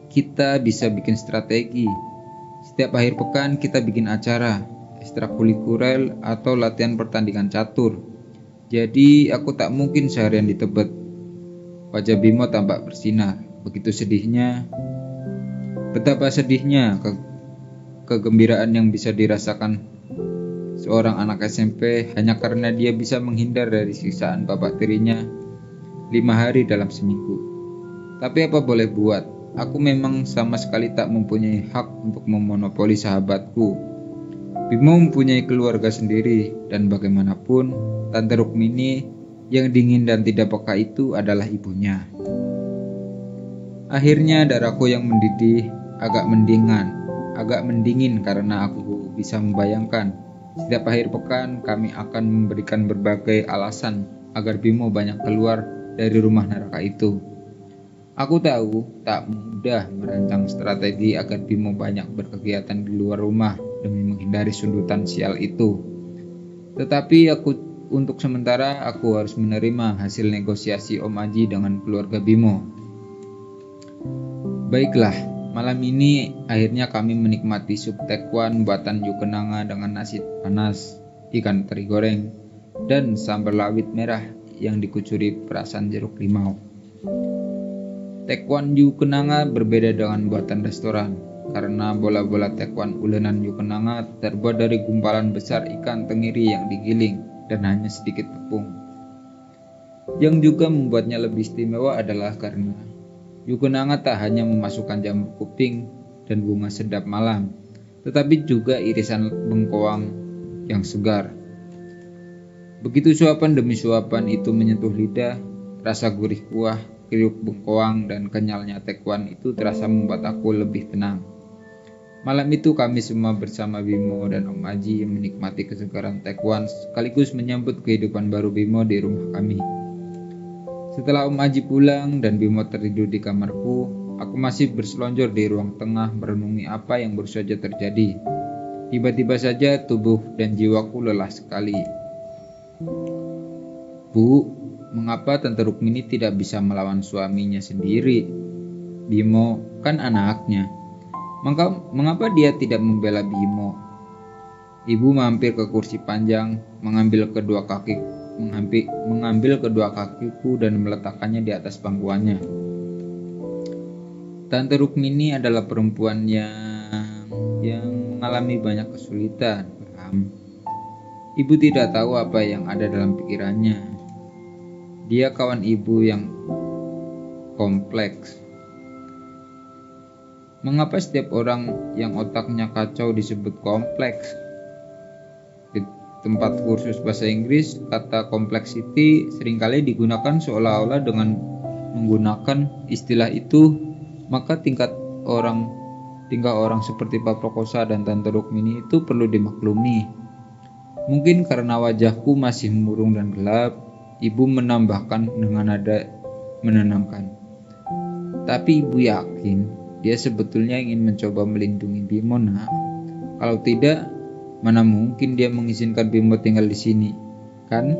kita bisa bikin strategi. Setiap akhir pekan kita bikin acara, ekstrakurikuler atau latihan pertandingan catur. Jadi aku tak mungkin seharian di Tebet. Wajah Bimo tampak bersinar. Begitu sedihnya. Betapa sedihnya kegembiraan yang bisa dirasakan seorang anak SMP hanya karena dia bisa menghindar dari siksaan bapak tirinya 5 hari dalam seminggu. Tapi apa boleh buat, aku memang sama sekali tak mempunyai hak untuk memonopoli sahabatku. Bimo mempunyai keluarga sendiri dan bagaimanapun Tante Rukmini yang dingin dan tidak peka itu adalah ibunya. Akhirnya darahku yang mendidih agak mendingin karena aku bisa membayangkan setiap akhir pekan kami akan memberikan berbagai alasan agar Bimo banyak keluar dari rumah neraka itu. Aku tahu tak mudah merancang strategi agar Bimo banyak berkegiatan di luar rumah demi menghindari sundutan sial itu. Tetapi untuk sementara aku harus menerima hasil negosiasi Om Aji dengan keluarga Bimo. Baiklah, malam ini akhirnya kami menikmati sup tekwan buatan Yukenanga dengan nasi panas, ikan teri goreng, dan sambal lawit merah yang dikucuri perasan jeruk limau. Tekwan Yukenanga berbeda dengan buatan restoran karena bola-bola tekwan ulenan Yukenanga terbuat dari gumpalan besar ikan tenggiri yang digiling dan hanya sedikit tepung. Yang juga membuatnya lebih istimewa adalah karena Yukenanga tak hanya memasukkan jamur kuping dan bunga sedap malam, tetapi juga irisan bengkoang yang segar. Begitu suapan demi suapan itu menyentuh lidah, rasa gurih kuah, kriuk bengkoang dan kenyalnya tekwan itu terasa membuat aku lebih tenang. Malam itu kami semua bersama Bimo dan Om Aji menikmati kesegaran tekwan sekaligus menyambut kehidupan baru Bimo di rumah kami. Setelah Om Aji pulang dan Bimo tertidur di kamarku, aku masih berselonjor di ruang tengah merenungi apa yang baru saja terjadi. Tiba-tiba saja tubuh dan jiwaku lelah sekali. Bu, mengapa Tante Rukmini tidak bisa melawan suaminya sendiri? Bimo kan anaknya. Mengapa dia tidak membela Bimo? Ibu mampir ke kursi panjang, mengambil kedua kakiku dan meletakkannya di atas pangkuannya. Tante Rukmini adalah perempuan yang mengalami banyak kesulitan. Ibu tidak tahu apa yang ada dalam pikirannya. Dia kawan ibu yang kompleks. Mengapa setiap orang yang otaknya kacau disebut kompleks? Di tempat kursus bahasa Inggris, kata complexity seringkali digunakan seolah-olah dengan menggunakan istilah itu, maka tingkah orang seperti Pak Prakosa dan Tante Rukmini itu perlu dimaklumi. Mungkin karena wajahku masih murung dan gelap, ibu menambahkan dengan nada menenangkan. Tapi ibu yakin Dia sebetulnya ingin mencoba melindungi Bimo, nak. Kalau tidak, mana mungkin dia mengizinkan Bimo tinggal di sini, kan?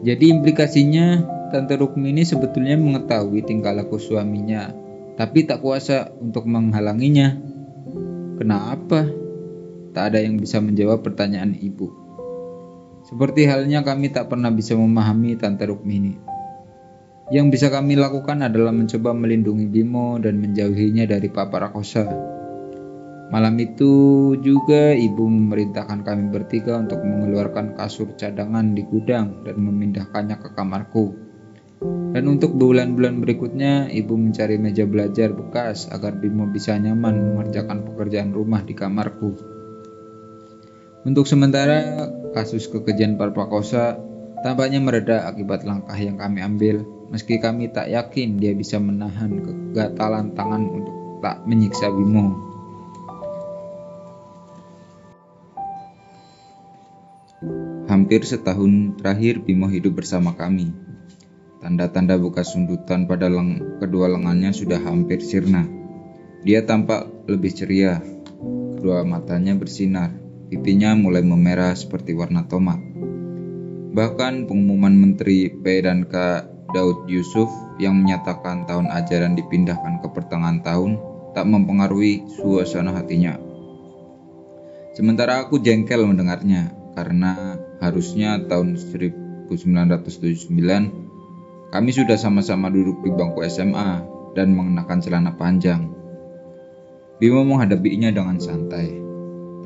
Jadi implikasinya Tante Rukmini sebetulnya mengetahui tingkah laku suaminya, tapi tak kuasa untuk menghalanginya. Kenapa? Tak ada yang bisa menjawab pertanyaan ibu. Seperti halnya kami tak pernah bisa memahami Tante Rukmini. Yang bisa kami lakukan adalah mencoba melindungi Bimo dan menjauhinya dari Papa Rakosa. Malam itu juga ibu memerintahkan kami bertiga untuk mengeluarkan kasur cadangan di gudang dan memindahkannya ke kamarku. Dan untuk bulan-bulan berikutnya, ibu mencari meja belajar bekas agar Bimo bisa nyaman mengerjakan pekerjaan rumah di kamarku. Untuk sementara, kasus kekejian Papa Rakosa tampaknya mereda akibat langkah yang kami ambil, meski kami tak yakin dia bisa menahan kegatalan tangan untuk tak menyiksa Bimo. Hampir setahun terakhir Bimo hidup bersama kami. Tanda-tanda bekas sundutan pada kedua lengannya sudah hampir sirna. Dia tampak lebih ceria, kedua matanya bersinar, pipinya mulai memerah seperti warna tomat. Bahkan pengumuman Menteri P dan K Daud Yusuf yang menyatakan tahun ajaran dipindahkan ke pertengahan tahun tak mempengaruhi suasana hatinya. Sementara aku jengkel mendengarnya, karena harusnya tahun 1979 kami sudah sama-sama duduk di bangku SMA dan mengenakan celana panjang. Bimo menghadapinya dengan santai.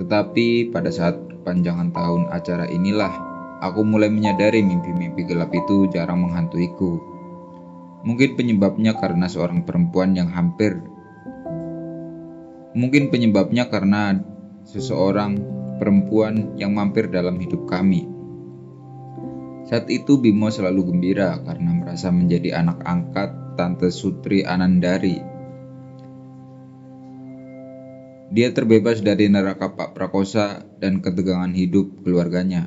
Tetapi pada saat perpanjangan tahun acara inilah aku mulai menyadari mimpi-mimpi gelap itu jarang menghantuiku. Mungkin penyebabnya karena seseorang perempuan yang mampir dalam hidup kami. Saat itu Bimo selalu gembira karena merasa menjadi anak angkat Tante Sutri Anandari. Dia terbebas dari neraka Pak Prakosa dan ketegangan hidup keluarganya.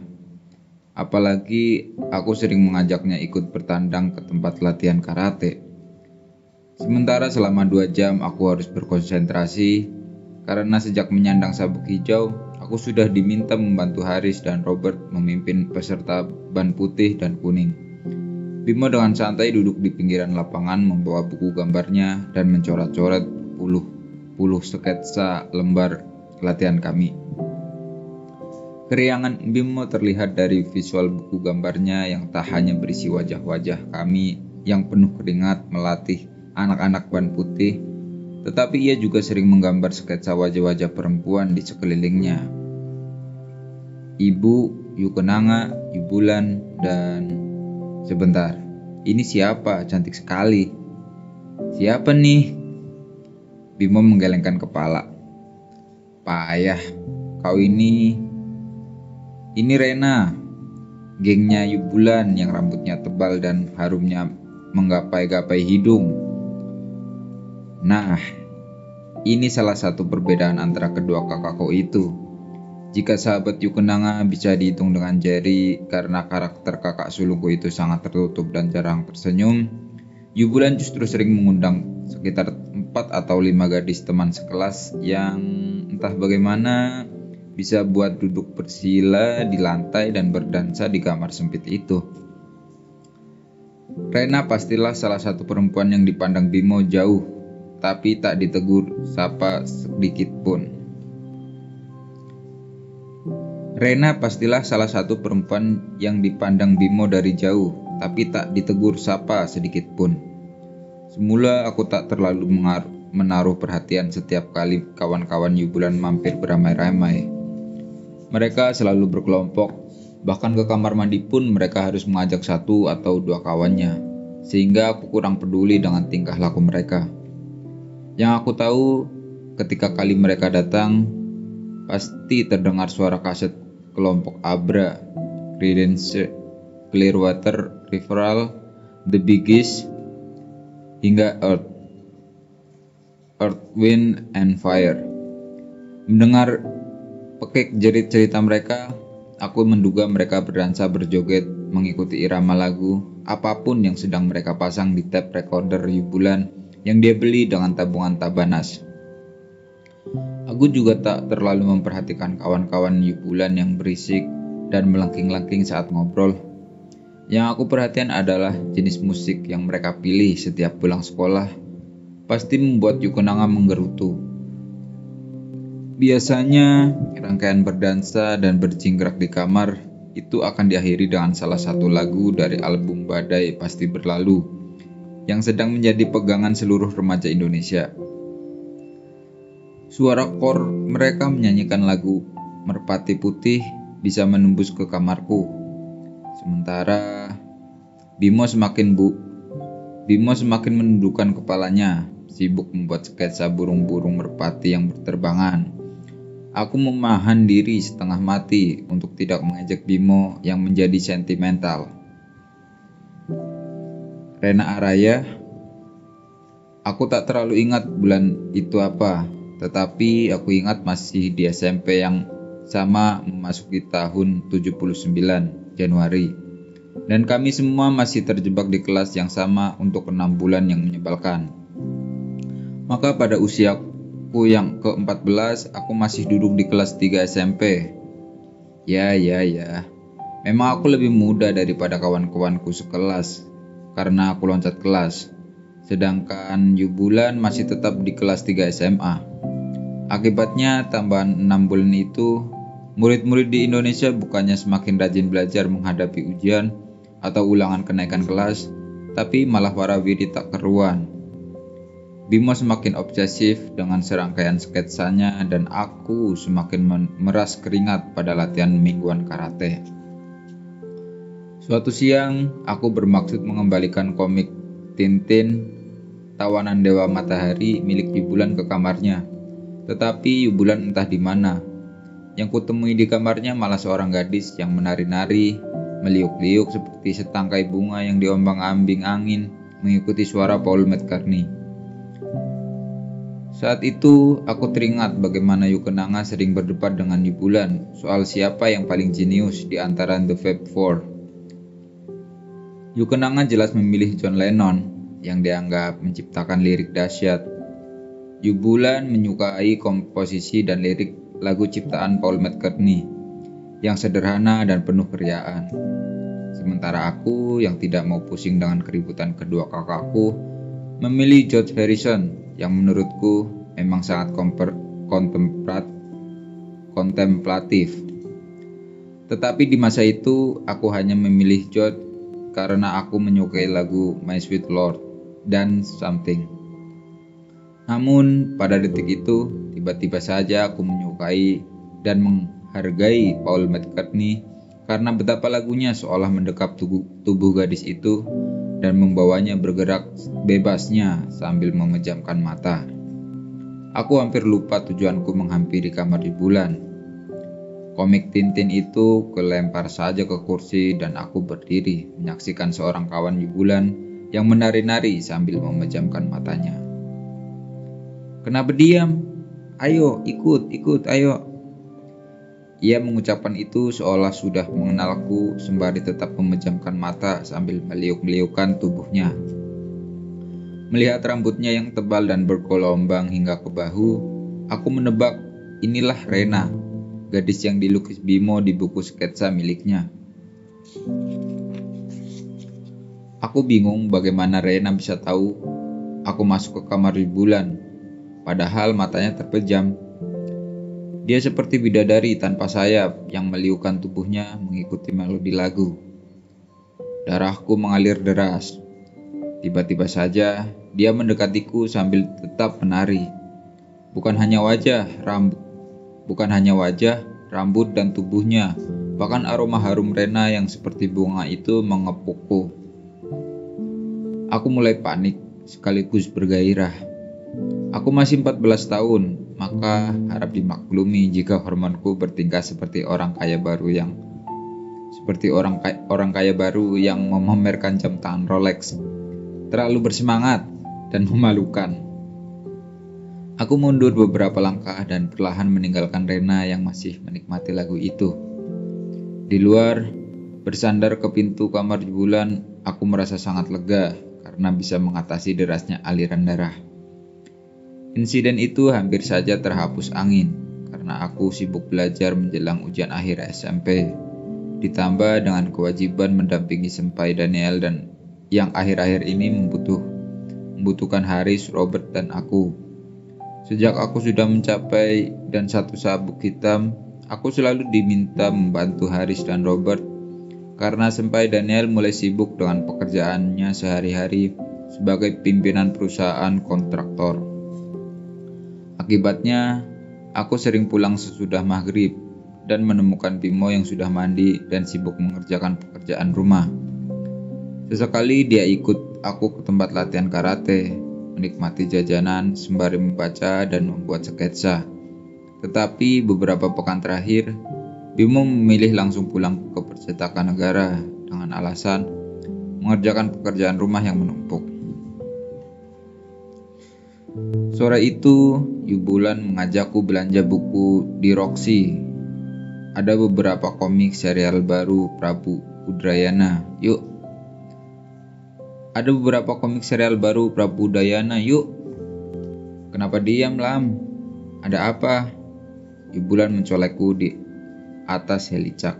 Apalagi aku sering mengajaknya ikut bertandang ke tempat latihan karate. Sementara selama 2 jam aku harus berkonsentrasi karena sejak menyandang sabuk hijau, aku sudah diminta membantu Haris dan Robert memimpin peserta ban putih dan kuning. Bimo dengan santai duduk di pinggiran lapangan membawa buku gambarnya dan mencoret-coret puluh sketsa lembar latihan kami. Keriangan Bimo terlihat dari visual buku gambarnya yang tak hanya berisi wajah-wajah kami yang penuh keringat melatih anak-anak ban putih, tetapi ia juga sering menggambar sketsa wajah-wajah perempuan di sekelilingnya. Ibu, Yukenanga, Yubulan, dan... Sebentar, ini siapa? Cantik sekali. Siapa nih? Bimo menggelengkan kepala. Payah, kau ini Rena, gengnya Yubulan yang rambutnya tebal dan harumnya menggapai-gapai hidung. Nah, ini salah satu perbedaan antara kedua kakakku itu. Jika sahabat Yukenanga bisa dihitung dengan jari karena karakter kakak sulungku itu sangat tertutup dan jarang tersenyum, Yubulan justru sering mengundang sekitar 4 atau 5 gadis teman sekelas yang entah bagaimana bisa buat duduk bersila di lantai dan berdansa di kamar sempit itu. Rena pastilah salah satu perempuan yang dipandang Bimo jauh, tapi tak ditegur sapa sedikit pun. Rena pastilah salah satu perempuan yang dipandang Bimo dari jauh, tapi tak ditegur sapa sedikit pun. Semula aku tak terlalu menaruh perhatian setiap kali kawan-kawan Yubulan mampir beramai-ramai. Mereka selalu berkelompok, bahkan ke kamar mandi pun mereka harus mengajak 1 atau 2 kawannya, sehingga aku kurang peduli dengan tingkah laku mereka. Yang aku tahu, ketika kali mereka datang, pasti terdengar suara kaset kelompok Abra, Creedence Clearwater Revival, The Bee Gees, hingga Earth, Wind and Fire. Mendengar pekik jerit cerita mereka, aku menduga mereka berdansa berjoget mengikuti irama lagu apapun yang sedang mereka pasang di tape recorder Yubulan yang dia beli dengan tabungan Tabanas. Aku juga tak terlalu memperhatikan kawan-kawan Yubulan yang berisik dan melengking-lengking saat ngobrol. Yang aku perhatikan adalah jenis musik yang mereka pilih setiap pulang sekolah. Pasti membuat Yukonanga menggerutu. Biasanya rangkaian berdansa dan berjingkrak di kamar itu akan diakhiri dengan salah satu lagu dari album Badai Pasti Berlalu yang sedang menjadi pegangan seluruh remaja Indonesia. Suara kor mereka menyanyikan lagu Merpati Putih bisa menembus ke kamarku. Sementara Bimo semakin menundukkan kepalanya, sibuk membuat sketsa burung-burung merpati yang berterbangan. Aku menahan diri setengah mati untuk tidak mengejek Bimo yang menjadi sentimental. Rena Araya, aku tak terlalu ingat bulan itu apa, tetapi aku ingat masih di SMP yang sama memasuki tahun 79 Januari. Dan kami semua masih terjebak di kelas yang sama untuk 6 bulan yang menyebalkan. Maka pada usiaku yang ke-14, aku masih duduk di kelas 3 SMP. Ya. Memang aku lebih muda daripada kawan-kawanku sekelas, karena aku loncat kelas. Sedangkan Yubulan masih tetap di kelas 3 SMA. Akibatnya tambahan 6 bulan itu, murid-murid di Indonesia bukannya semakin rajin belajar menghadapi ujian atau ulangan kenaikan kelas, tapi malah warawiri tak keruan. Bimo semakin obsesif dengan serangkaian sketsanya dan aku semakin meras keringat pada latihan mingguan karate. Suatu siang, aku bermaksud mengembalikan komik Tintin Tawanan Dewa Matahari milik Yubulan ke kamarnya. Tetapi Yubulan entah di mana. Yang kutemui di kamarnya malah seorang gadis yang menari-nari, meliuk-liuk seperti setangkai bunga yang diombang-ambing angin mengikuti suara Paul McCartney. Saat itu, aku teringat bagaimana Yukonanga sering berdebat dengan Yubulan soal siapa yang paling jenius di antara The Fab Four. Yukonanga jelas memilih John Lennon yang dianggap menciptakan lirik dahsyat. Yubulan menyukai komposisi dan lirik lagu ciptaan Paul McCartney yang sederhana dan penuh keriaan. Sementara aku yang tidak mau pusing dengan keributan kedua kakakku memilih George Harrison yang menurutku memang sangat kontemplatif. Tetapi di masa itu aku hanya memilih George karena aku menyukai lagu My Sweet Lord dan Something. Namun pada detik itu tiba-tiba saja aku menyukai dan menghargai Paul McCartney karena betapa lagunya seolah mendekap tubuh gadis itu dan membawanya bergerak bebasnya sambil memejamkan mata. Aku hampir lupa tujuanku menghampiri kamar Yubulan. Komik Tintin itu kelempar saja ke kursi dan aku berdiri menyaksikan seorang kawan Yubulan yang menari-nari sambil memejamkan matanya. "Kenapa diam? Ayo, ikut, ayo." Ia mengucapkan itu seolah sudah mengenalku sembari tetap memejamkan mata sambil meliuk-liukkan tubuhnya. Melihat rambutnya yang tebal dan bergelombang hingga ke bahu, aku menebak inilah Rena, gadis yang dilukis Bimo di buku sketsa miliknya. Aku bingung bagaimana Rena bisa tahu aku masuk ke kamar Yubulan, padahal matanya terpejam. Dia seperti bidadari tanpa sayap yang meliukan tubuhnya mengikuti melodi lagu. Darahku mengalir deras. Tiba-tiba saja dia mendekatiku sambil tetap menari. Bukan hanya wajah, rambut dan tubuhnya, bahkan aroma harum Rena yang seperti bunga itu mengepukku. Aku mulai panik sekaligus bergairah. Aku masih 14 tahun, maka harap dimaklumi jika hormonku bertingkah seperti orang kaya baru yang memamerkan jam tangan Rolex, terlalu bersemangat dan memalukan. Aku mundur beberapa langkah dan perlahan meninggalkan Rena yang masih menikmati lagu itu. Di luar, bersandar ke pintu kamar Yubulan, aku merasa sangat lega karena bisa mengatasi derasnya aliran darah. Insiden itu hampir saja terhapus angin karena aku sibuk belajar menjelang ujian akhir SMP, ditambah dengan kewajiban mendampingi senpai Daniel dan yang akhir-akhir ini membutuhkan Haris, Robert, dan aku. Sejak aku sudah mencapai dan satu sabuk hitam, aku selalu diminta membantu Haris dan Robert karena senpai Daniel mulai sibuk dengan pekerjaannya sehari-hari sebagai pimpinan perusahaan kontraktor. Akibatnya, aku sering pulang sesudah maghrib dan menemukan Bimo yang sudah mandi dan sibuk mengerjakan pekerjaan rumah. Sesekali dia ikut aku ke tempat latihan karate, menikmati jajanan sembari membaca dan membuat sketsa. Tetapi beberapa pekan terakhir, Bimo memilih langsung pulang ke percetakan negara dengan alasan mengerjakan pekerjaan rumah yang menumpuk. Sore itu, Yubulan mengajakku belanja buku di Roxy. Ada beberapa komik serial baru Prabu Udayana. Yuk. Kenapa diam, Lam? Ada apa? Yubulan mencolekku di atas helicak.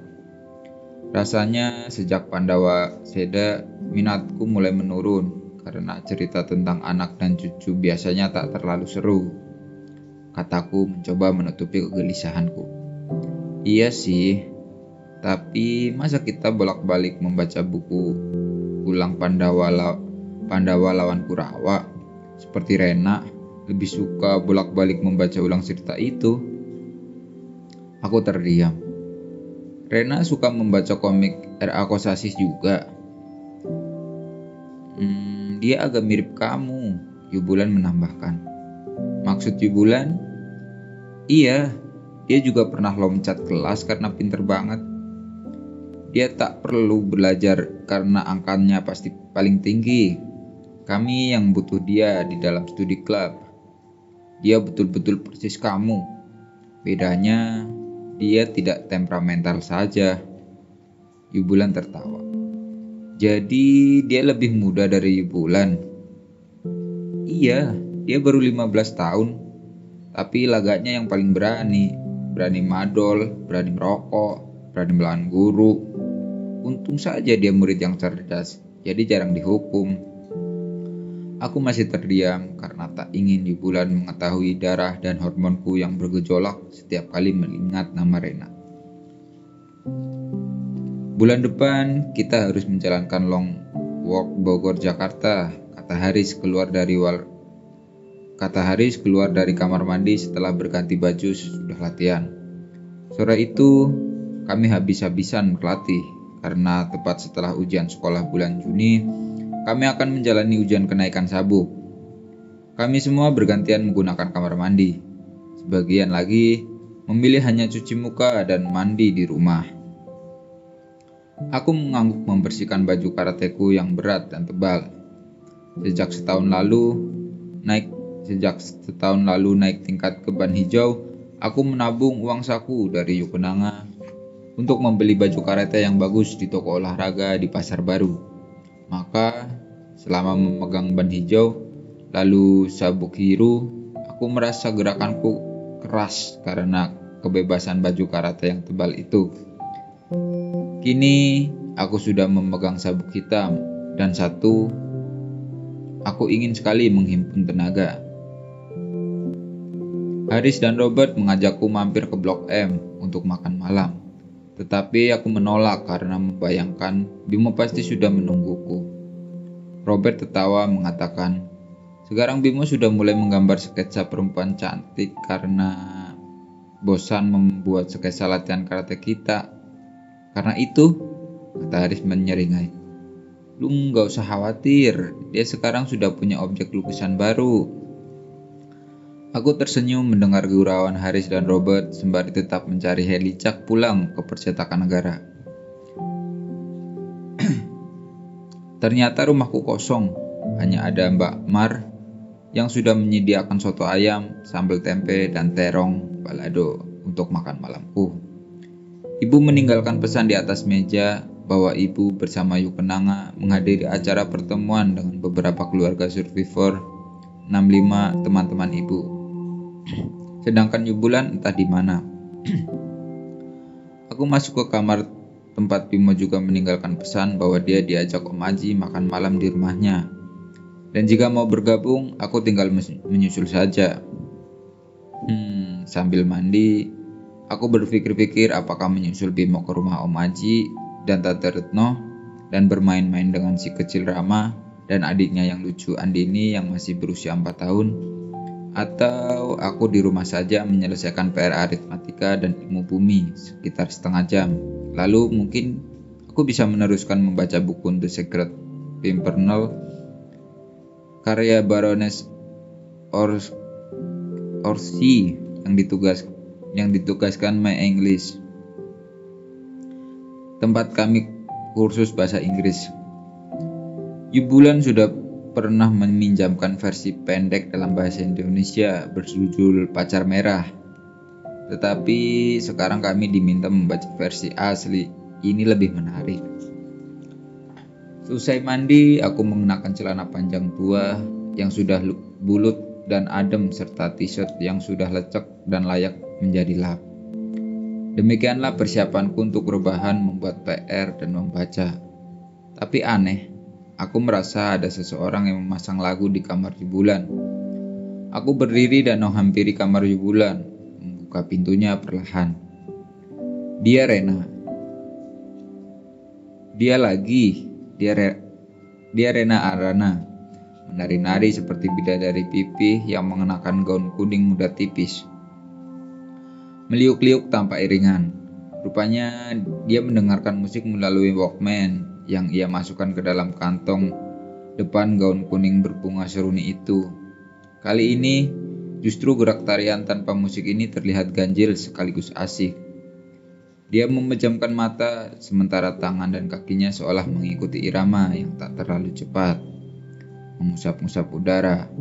Rasanya sejak Pandawa Seda, minatku mulai menurun karena cerita tentang anak dan cucu biasanya tak terlalu seru. Kataku mencoba menutupi kegelisahanku. Iya sih, tapi masa kita bolak-balik membaca buku ulang Pandawa lawan Kurawa? Seperti Rena, lebih suka bolak-balik membaca ulang cerita itu. Aku terdiam. Rena suka membaca komik R.A. Kosasih juga. Dia agak mirip kamu, Yubulan menambahkan. Maksud Yubulan? Iya, dia juga pernah loncat kelas karena pinter banget. Dia tak perlu belajar karena angkanya pasti paling tinggi. Kami yang butuh dia di dalam studi club. Dia betul-betul persis kamu. Bedanya, dia tidak temperamental saja. Yubulan tertawa. Jadi dia lebih muda dari Yubulan. Iya, dia baru 15 tahun. Tapi lagaknya yang paling berani. Berani madol, berani merokok, berani melawan guru. Untung saja dia murid yang cerdas, jadi jarang dihukum. Aku masih terdiam karena tak ingin Yubulan mengetahui darah dan hormonku yang bergejolak setiap kali mengingat nama Rena. Bulan depan kita harus menjalankan long walk Bogor Jakarta, kata Haris keluar dari kamar mandi setelah berganti baju sesudah latihan. Sore itu kami habis-habisan berlatih karena tepat setelah ujian sekolah bulan Juni, kami akan menjalani ujian kenaikan sabuk. Kami semua bergantian menggunakan kamar mandi. Sebagian lagi memilih hanya cuci muka dan mandi di rumah. Aku mengangguk membersihkan baju karateku yang berat dan tebal. Sejak setahun lalu naik tingkat ke ban hijau, aku menabung uang saku dari Yukonanga untuk membeli baju karate yang bagus di toko olahraga di Pasar Baru. Maka, selama memegang ban hijau, lalu sabuk hiru, aku merasa gerakanku keras karena kebebasan baju karate yang tebal itu. Kini, aku sudah memegang sabuk hitam dan aku ingin sekali menghimpun tenaga. Haris dan Robert mengajakku mampir ke Blok M untuk makan malam. Tetapi aku menolak karena membayangkan Bimo pasti sudah menungguku. Robert tertawa mengatakan, sekarang Bimo sudah mulai menggambar sketsa perempuan cantik karena bosan membuat sketsa latihan karate kita. Karena itu, kata Haris menyeringai, lu gak usah khawatir, dia sekarang sudah punya objek lukisan baru. Aku tersenyum mendengar gurauan Haris dan Robert sembari tetap mencari helicak pulang ke percetakan negara. Ternyata rumahku kosong, hanya ada Mbak Mar yang sudah menyediakan soto ayam, sambal tempe, dan terong balado untuk makan malamku. Ibu meninggalkan pesan di atas meja bahwa ibu bersama Yu Kenanga menghadiri acara pertemuan dengan beberapa keluarga survivor 65 teman-teman ibu. Sedangkan Yu Bulan entah di mana. Aku masuk ke kamar tempat Bimo juga meninggalkan pesan bahwa dia diajak Om Aji makan malam di rumahnya. Dan jika mau bergabung, aku tinggal menyusul saja. Sambil mandi, aku berpikir-pikir apakah menyusul Bimo ke rumah Om Aji dan Tante Retno dan bermain-main dengan si kecil Rama dan adiknya yang lucu Andini yang masih berusia 4 tahun, atau aku di rumah saja menyelesaikan PR aritmatika dan ilmu bumi sekitar setengah jam. Lalu mungkin aku bisa meneruskan membaca buku The Secret Pimpernel karya Baroness Orsi yang ditugaskan My English, tempat kami kursus bahasa Inggris. Yu Bulan sudah pernah meminjamkan versi pendek dalam bahasa Indonesia berjudul Pacar Merah. Tetapi sekarang kami diminta membaca versi asli. Ini lebih menarik. Selesai mandi, aku mengenakan celana panjang tua yang sudah bulut dan adem serta t-shirt yang sudah lecek dan layak menjadi lap. Demikianlah persiapanku untuk rebahan, membuat PR dan membaca. Tapi aneh, aku merasa ada seseorang yang memasang lagu di kamar Yu Bulan. Aku berdiri dan menghampiri kamar Yu Bulan, membuka pintunya perlahan. Dia Rena. Dia Rena Arana, menari-nari seperti bidadari pipih yang mengenakan gaun kuning muda tipis. Meliuk-liuk tanpa iringan. Rupanya dia mendengarkan musik melalui Walkman yang ia masukkan ke dalam kantong depan gaun kuning berbunga seruni itu. Kali ini justru gerak tarian tanpa musik ini terlihat ganjil sekaligus asik. Dia memejamkan mata sementara tangan dan kakinya seolah mengikuti irama yang tak terlalu cepat, mengusap-ngusap udara.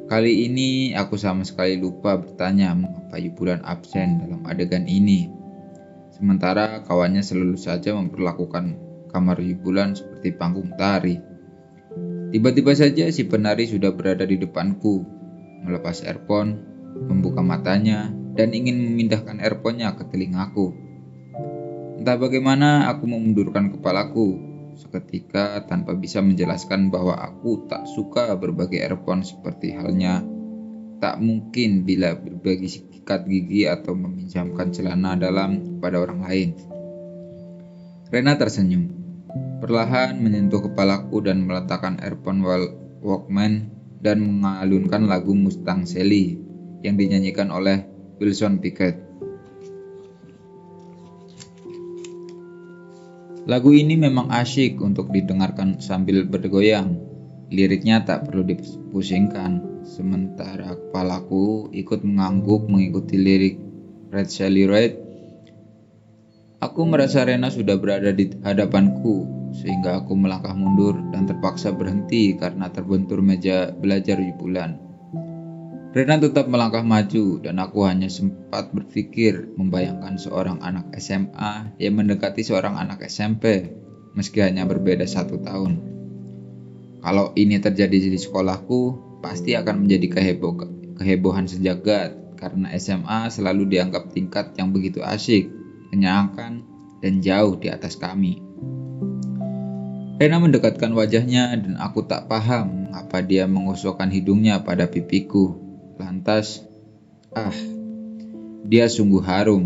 Kali ini aku sama sekali lupa bertanya mengapa Yu Bulan absen dalam adegan ini. Sementara kawannya selalu saja memperlakukan kamar Yu Bulan seperti panggung tari. Tiba-tiba saja si penari sudah berada di depanku, melepas earphone, membuka matanya, dan ingin memindahkan earphone-nya ke telingaku. Entah bagaimana aku memundurkan kepalaku seketika tanpa bisa menjelaskan bahwa aku tak suka berbagi earphone seperti halnya tak mungkin bila berbagi sikat gigi atau meminjamkan celana dalam kepada orang lain. Rena tersenyum, perlahan menyentuh kepalaku dan meletakkan earphone Walkman dan mengalunkan lagu Mustang Sally yang dinyanyikan oleh Wilson Pickett. Lagu ini memang asyik untuk didengarkan sambil bergoyang. Liriknya tak perlu dipusingkan, sementara kepalaku ikut mengangguk mengikuti lirik Red Sally Red. Aku merasa Rena sudah berada di hadapanku, sehingga aku melangkah mundur dan terpaksa berhenti karena terbentur meja belajar Yu Bulan. Rena tetap melangkah maju dan aku hanya sempat berpikir membayangkan seorang anak SMA yang mendekati seorang anak SMP meski hanya berbeda 1 tahun. Kalau ini terjadi di sekolahku, pasti akan menjadi kehebohan sejagat karena SMA selalu dianggap tingkat yang begitu asyik, menyenangkan, dan jauh di atas kami. Rena mendekatkan wajahnya dan aku tak paham mengapa dia menggosokkan hidungnya pada pipiku. Lantas, dia sungguh harum.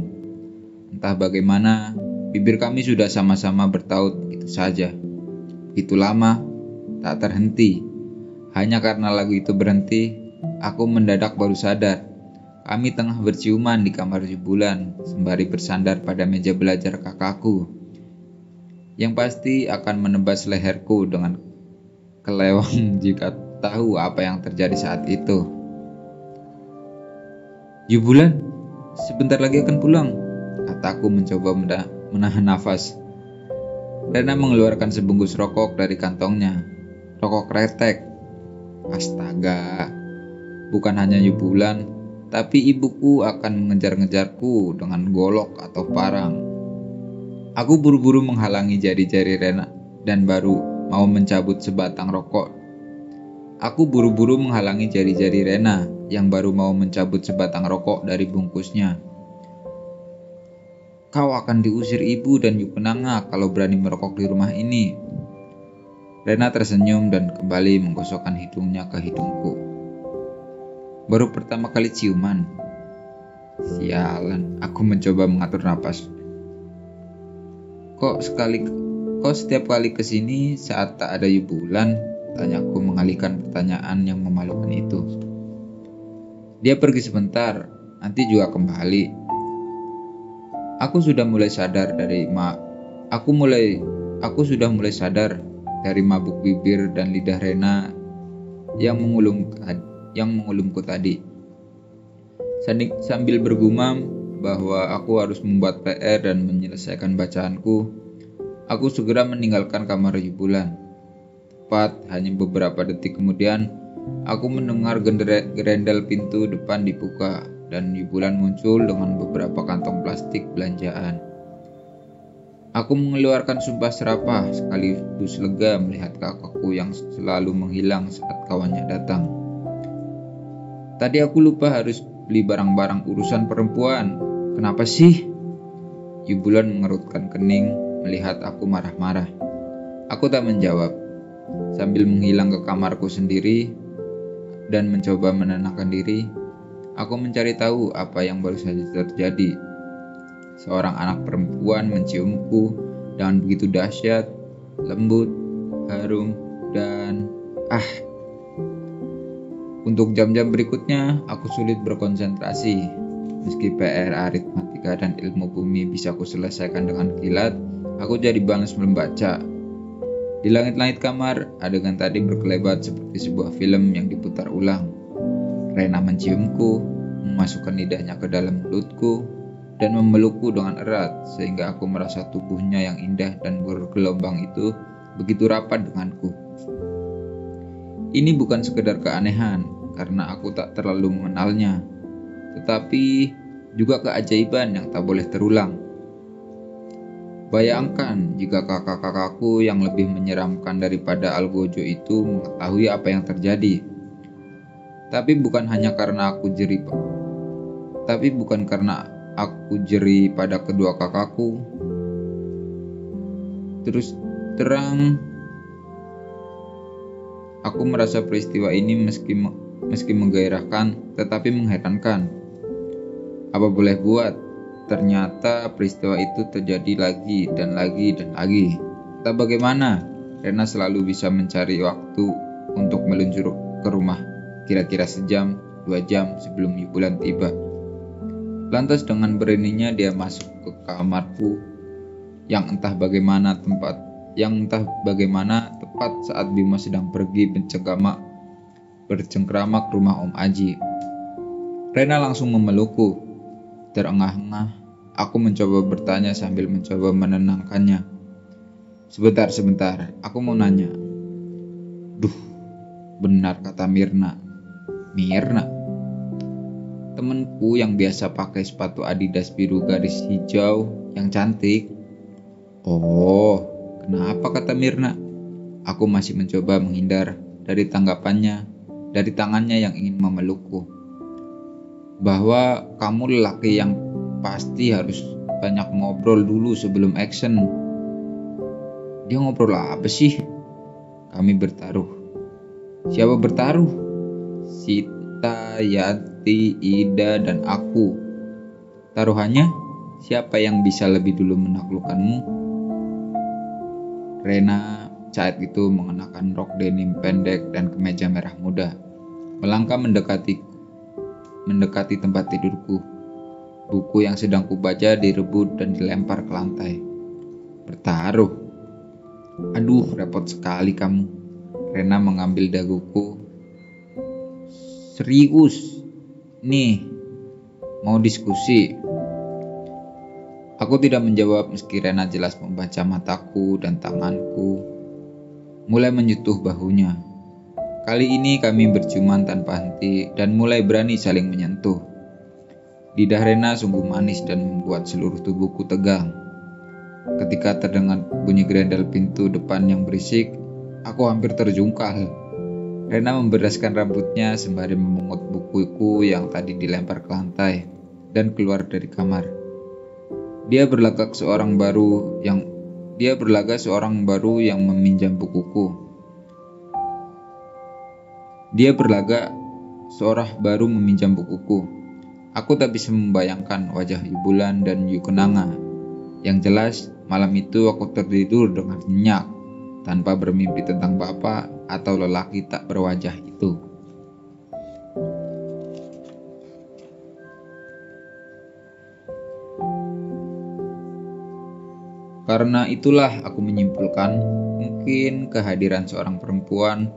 Entah bagaimana, bibir kami sudah sama-sama bertaut begitu saja. Begitu lama, tak terhenti. Hanya karena lagu itu berhenti, aku mendadak baru sadar. Kami tengah berciuman di kamar Yu Bulan, sembari bersandar pada meja belajar kakakku. Yang pasti akan menebas leherku dengan kelewang jika tahu apa yang terjadi saat itu. Yu Bulan, sebentar lagi akan pulang, kataku mencoba menahan nafas. Rena mengeluarkan sebungkus rokok dari kantongnya. Rokok kretek. Astaga, bukan hanya Yu Bulan, tapi ibuku akan mengejar-ngejarku dengan golok atau parang. Aku buru-buru menghalangi jari-jari Rena dan baru mau mencabut sebatang rokok. Aku buru-buru menghalangi jari-jari Rena yang baru mau mencabut sebatang rokok dari bungkusnya. Kau akan diusir ibu dan Yukenanga kalau berani merokok di rumah ini. Rena tersenyum dan kembali menggosokkan hidungnya ke hidungku. Baru pertama kali ciuman. Sialan, aku mencoba mengatur napas. Kok setiap kali kesini saat tak ada Yubulan? Tanyaku mengalihkan pertanyaan yang memalukan itu. Dia pergi sebentar, nanti juga kembali. Aku sudah mulai sadar dari mabuk bibir dan lidah Rena yang mengulumku tadi. Sambil bergumam bahwa aku harus membuat PR dan menyelesaikan bacaanku, aku segera meninggalkan kamar Yubulan. Tepat hanya beberapa detik kemudian, aku mendengar gerendel pintu depan dibuka dan Yubulan muncul dengan beberapa kantong plastik belanjaan. Aku mengeluarkan sumpah serapah sekaligus lega melihat kakakku yang selalu menghilang saat kawannya datang. Tadi aku lupa harus beli barang-barang urusan perempuan. Kenapa sih? Yubulan mengerutkan kening melihat aku marah-marah. Aku tak menjawab. Sambil menghilang ke kamarku sendiri dan mencoba menenangkan diri, aku mencari tahu apa yang baru saja terjadi. Seorang anak perempuan menciumku dengan begitu dahsyat, lembut, harum, dan Untuk jam-jam berikutnya, aku sulit berkonsentrasi. Meski PR aritmatika dan ilmu bumi bisa aku selesaikan dengan kilat, aku jadi malas membaca. Di langit-langit kamar, adegan tadi berkelebat seperti sebuah film yang diputar ulang. Rena menciumku, memasukkan lidahnya ke dalam mulutku, dan memelukku dengan erat sehingga aku merasa tubuhnya yang indah dan bergelombang itu begitu rapat denganku. Ini bukan sekedar keanehan karena aku tak terlalu mengenalnya, tetapi juga keajaiban yang tak boleh terulang. Bayangkan jika kakak-kakakku yang lebih menyeramkan daripada Algojo itu mengetahui apa yang terjadi. Tapi bukan karena aku jeri pada kedua kakakku. Terus terang, aku merasa peristiwa ini meski menggairahkan, tetapi mengherankan. Apa boleh buat? Ternyata peristiwa itu terjadi lagi dan lagi dan lagi. Tak bagaimana, Rena selalu bisa mencari waktu untuk meluncur ke rumah, kira-kira sejam, 2 jam sebelum Yubulan tiba. Lantas dengan beraninya dia masuk ke kamarku yang entah bagaimana tepat saat Bima sedang pergi bercengkrama ke rumah Om Aji. Rena langsung memelukku. Terengah-engah, aku mencoba bertanya sambil mencoba menenangkannya. Sebentar, aku mau nanya. Duh, benar kata Mirna. Mirna? Temenku yang biasa pakai sepatu Adidas biru garis hijau yang cantik. Oh, kenapa kata Mirna? Aku masih mencoba menghindar dari tangannya yang ingin memelukku. Bahwa kamu lelaki yang pasti harus banyak ngobrol dulu sebelum action. Dia ngobrol apa sih? Kami bertaruh. Siapa bertaruh? Sita, Yati, Ida, dan aku. Taruhannya, siapa yang bisa lebih dulu menaklukkanmu? Rena saat itu mengenakan rok denim pendek dan kemeja merah muda. Melangkah mendekati tempat tidurku. Buku yang sedang kubaca direbut dan dilempar ke lantai. Bertaruh. Aduh, repot sekali kamu. Rena mengambil daguku. Serius? Nih, mau diskusi? Aku tidak menjawab meski Rena jelas membaca mataku dan tanganku. Mulai menyentuh bahunya. Kali ini kami berciuman tanpa henti dan mulai berani saling menyentuh. Lidah Rena sungguh manis dan membuat seluruh tubuhku tegang. Ketika terdengar bunyi gerendel pintu depan yang berisik, aku hampir terjungkal. Rena membereskan rambutnya sembari memungut bukuku yang tadi dilempar ke lantai dan keluar dari kamar. Dia berlagak seorang baru yang meminjam bukuku. Aku tak bisa membayangkan wajah Yubulan dan Yukenanga. Yang jelas, malam itu aku tertidur dengan nyenyak, tanpa bermimpi tentang bapak atau lelaki tak berwajah itu. Karena itulah aku menyimpulkan, mungkin kehadiran seorang perempuan,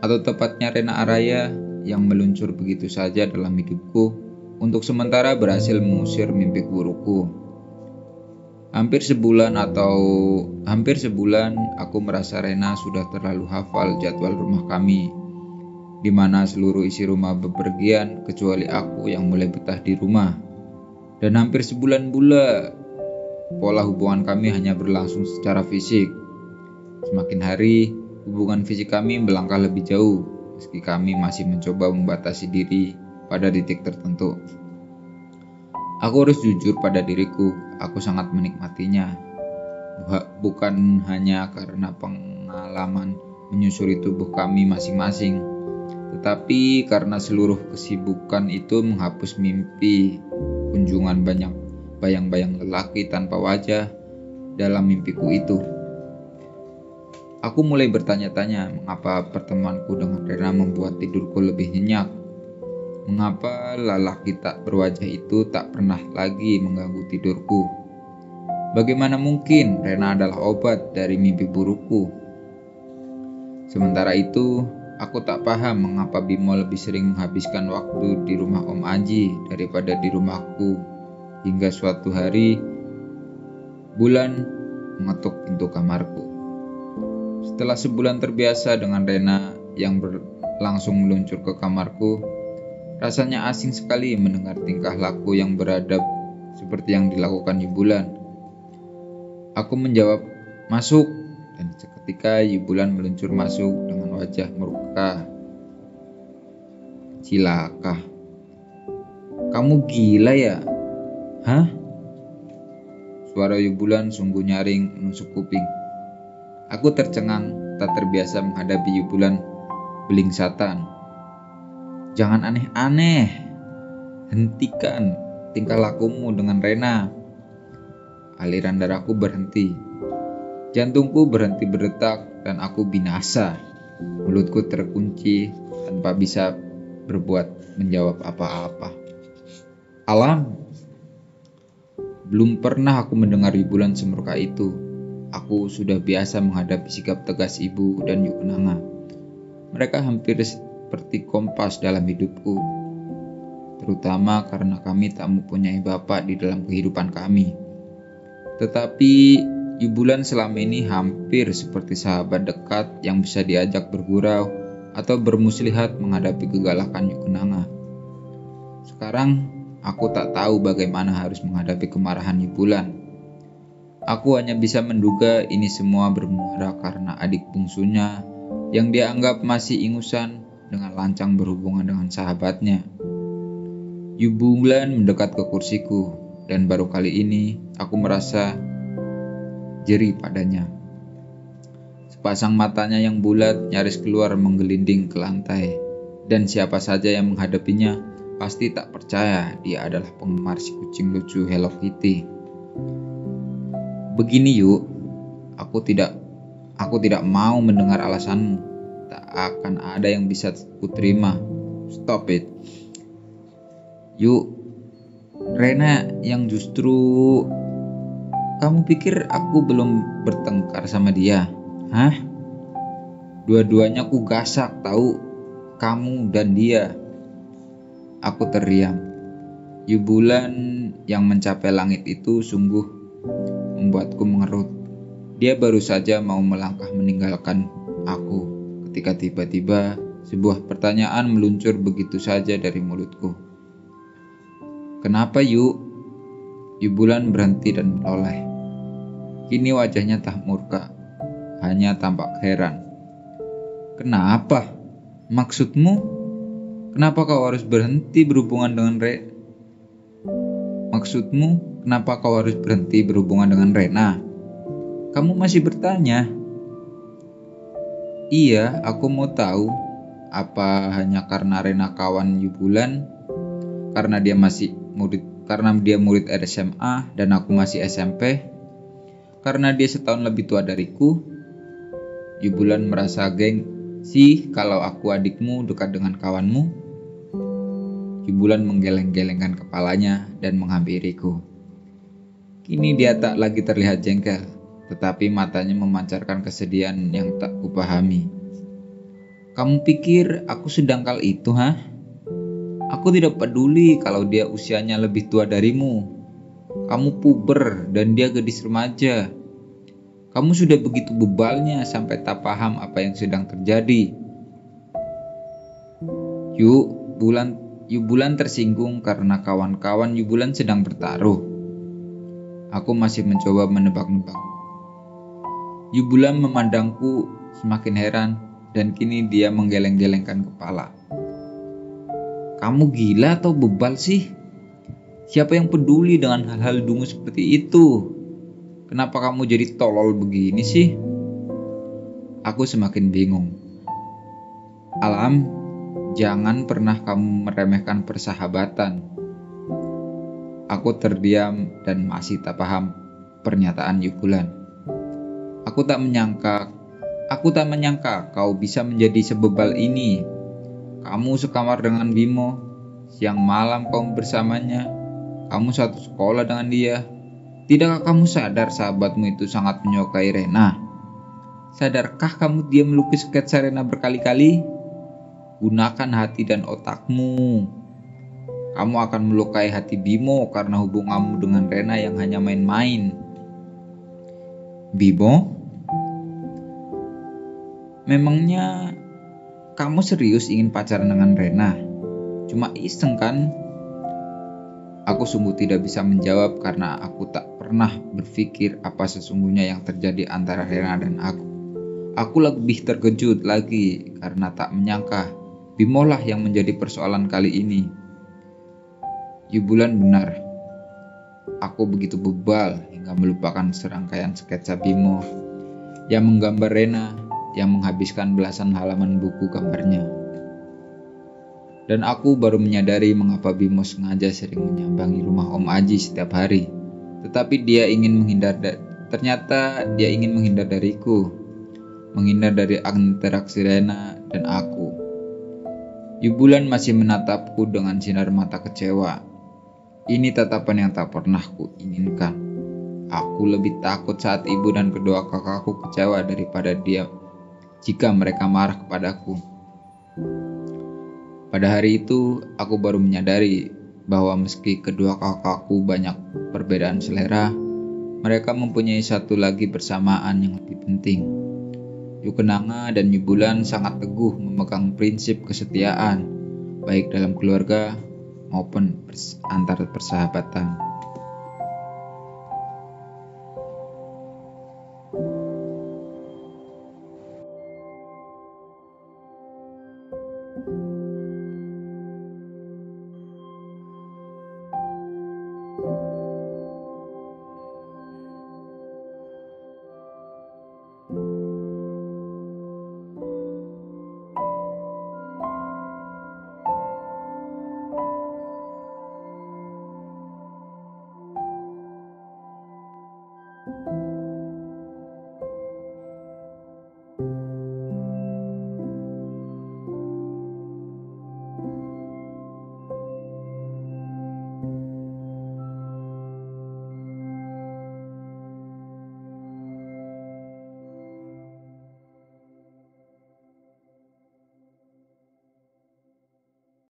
atau tepatnya Rena Araya, yang meluncur begitu saja dalam hidupku, untuk sementara berhasil mengusir mimpi burukku. Hampir sebulan aku merasa Rena sudah terlalu hafal jadwal rumah kami, di mana seluruh isi rumah bepergian kecuali aku yang mulai betah di rumah. Dan hampir sebulan pula pola hubungan kami hanya berlangsung secara fisik. Semakin hari, hubungan fisik kami melangkah lebih jauh, meski kami masih mencoba membatasi diri pada titik tertentu. Aku harus jujur pada diriku, aku sangat menikmatinya. Bukan hanya karena pengalaman menyusuri tubuh kami masing-masing, tetapi karena seluruh kesibukan itu menghapus mimpi kunjungan banyak bayang-bayang lelaki tanpa wajah dalam mimpiku itu. Aku mulai bertanya-tanya mengapa pertemuanku dengan Rena membuat tidurku lebih nyenyak. Mengapa lelaki tak berwajah itu tak pernah lagi mengganggu tidurku? Bagaimana mungkin Rena adalah obat dari mimpi burukku? Sementara itu, aku tak paham mengapa Bimo lebih sering menghabiskan waktu di rumah Om Aji daripada di rumahku. Hingga suatu hari, Bulan mengetuk pintu kamarku. Setelah sebulan terbiasa dengan Rena yang langsung meluncur ke kamarku, rasanya asing sekali mendengar tingkah laku yang beradab seperti yang dilakukan Yubulan. Aku menjawab, "Masuk," dan seketika Yubulan meluncur masuk dengan wajah murka. "Cilaka. Kamu gila ya? Hah?" Suara Yubulan sungguh nyaring menusuk kuping. Aku tercengang, tak terbiasa menghadapi Yubulan beling satan. "Jangan aneh-aneh. Hentikan tingkah lakumu dengan Rena." Aliran darahku berhenti. Jantungku berhenti berdetak dan aku binasa. Mulutku terkunci tanpa bisa menjawab apa-apa. Alam. Belum pernah aku mendengar Yubulan semurka itu. Aku sudah biasa menghadapi sikap tegas ibu dan Yukenanga. Mereka hampir seperti kompas dalam hidupku, terutama karena kami tak mempunyai bapak di dalam kehidupan kami. Tetapi Yubulan selama ini hampir seperti sahabat dekat yang bisa diajak bergurau atau bermuslihat menghadapi kegalakan Yukenanga. Sekarang aku tak tahu bagaimana harus menghadapi kemarahan Yubulan. Aku hanya bisa menduga ini semua bermuara karena adik bungsunya yang dia anggap masih ingusan dengan lancang berhubungan dengan sahabatnya. Yubulan mendekat ke kursiku, dan baru kali ini aku merasa jeri padanya. Sepasang matanya yang bulat nyaris keluar menggelinding ke lantai, dan siapa saja yang menghadapinya pasti tak percaya dia adalah penggemar si kucing lucu Hello Kitty. "Begini yuk, aku tidak mau mendengar alasanmu. Tak akan ada yang bisa kuterima. Stop it. Yuk, Rena yang justru... Kamu pikir aku belum bertengkar sama dia? Hah? Dua-duanya ku gasak tahu, kamu dan dia." Aku terdiam. Yubulan yang mencapai langit itu sungguh membuatku mengerut. Dia baru saja mau melangkah meninggalkan aku ketika tiba-tiba sebuah pertanyaan meluncur begitu saja dari mulutku. "Kenapa, Yubulan berhenti dan menoleh. Kini wajahnya tak murka, hanya tampak heran. Kenapa? Maksudmu? Kenapa kau harus berhenti berhubungan dengan Maksudmu, kenapa kau harus berhenti berhubungan dengan Rena? Kamu masih bertanya? Iya, aku mau tahu. Apa hanya karena Rena kawan Yubulan? Karena dia murid SMA dan aku masih SMP? Karena dia setahun lebih tua dariku? Yubulan merasa gengsi kalau aku adikmu dekat dengan kawanmu. Yubulan menggeleng-gelengkan kepalanya dan menghampiriku. Kini dia tak lagi terlihat jengkel, tetapi matanya memancarkan kesedihan yang tak kupahami. Kamu pikir aku sedangkal itu, hah? Aku tidak peduli kalau dia usianya lebih tua darimu. Kamu puber dan dia gadis remaja. Kamu sudah begitu bebalnya sampai tak paham apa yang sedang terjadi. Yubulan tersinggung karena kawan-kawan Yubulan sedang bertaruh. Aku masih mencoba menebak-nebak. Yubulan memandangku semakin heran dan kini dia menggeleng-gelengkan kepala. Kamu gila atau bebal sih? Siapa yang peduli dengan hal-hal dungu seperti itu? Kenapa kamu jadi tolol begini sih? Aku semakin bingung. Alam, jangan pernah kamu meremehkan persahabatan. Aku terdiam dan masih tak paham pernyataan Yubulan. Aku tak menyangka kau bisa menjadi sebebal ini. Kamu sekamar dengan Bimo, siang malam kamu bersamanya, kamu satu sekolah dengan dia. Tidakkah kamu sadar sahabatmu itu sangat menyukai Rena? Sadarkah kamu dia melukis sketsa Rena berkali-kali? Gunakan hati dan otakmu. Kamu akan melukai hati Bimo karena hubunganmu dengan Rena yang hanya main-main. Bimo? Memangnya kamu serius ingin pacaran dengan Rena? Cuma iseng kan? Aku sungguh tidak bisa menjawab karena aku tak pernah berpikir apa sesungguhnya yang terjadi antara Rena dan aku. Aku lebih terkejut lagi karena tak menyangka Bimo lah yang menjadi persoalan kali ini. Yubulan benar. Aku begitu bebal hingga melupakan serangkaian sketsa Bimo yang menggambar Rena yang menghabiskan belasan halaman buku gambarnya. Dan aku baru menyadari mengapa Bimo sengaja sering menyambangi rumah Om Aji setiap hari. Tetapi ternyata dia ingin menghindar dariku, menghindar dari interaksi Rena dan aku. Yubulan masih menatapku dengan sinar mata kecewa. Ini tatapan yang tak pernah ku inginkan. Aku lebih takut saat ibu dan kedua kakakku kecewa daripada dia jika mereka marah kepadaku. Pada hari itu, aku baru menyadari bahwa meski kedua kakakku banyak perbedaan selera, mereka mempunyai satu lagi persamaan yang lebih penting. Yukenanga dan Yubulan sangat teguh memegang prinsip kesetiaan, baik dalam keluarga maupun antar persahabatan.